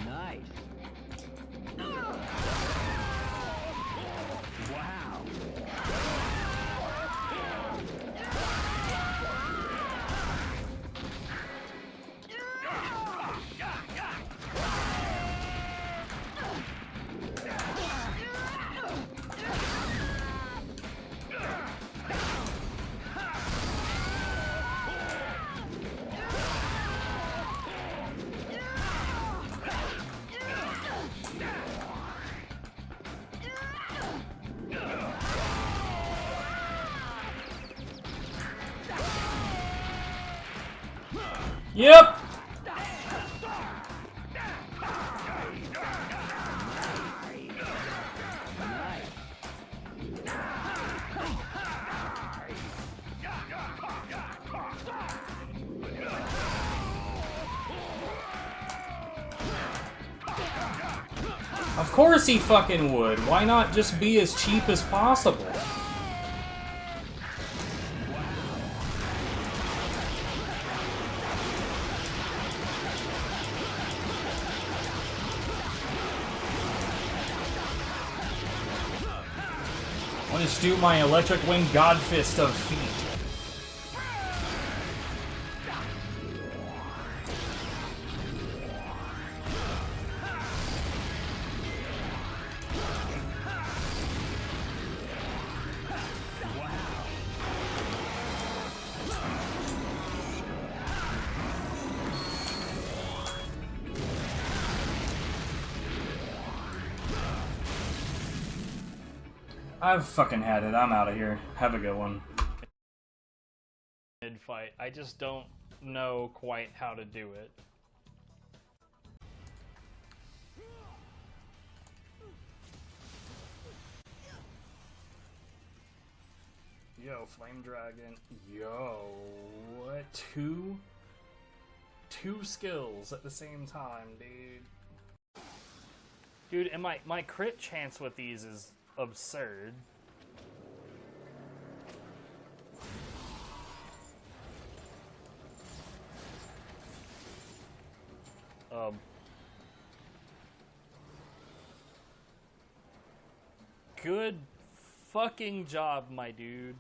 Nice. Wow. Yep. Of course he fucking would. Why not just be as cheap as possible? I'll just do my electric wing god fist of feet. I've fucking had it. I'm out of here. Have a good one. Fight. I just don't know quite how to do it. Yo, Flame Dragon. Yo, what? Two skills at the same time, dude. Dude, and my crit chance with these is absurd. Good fucking job, my dude.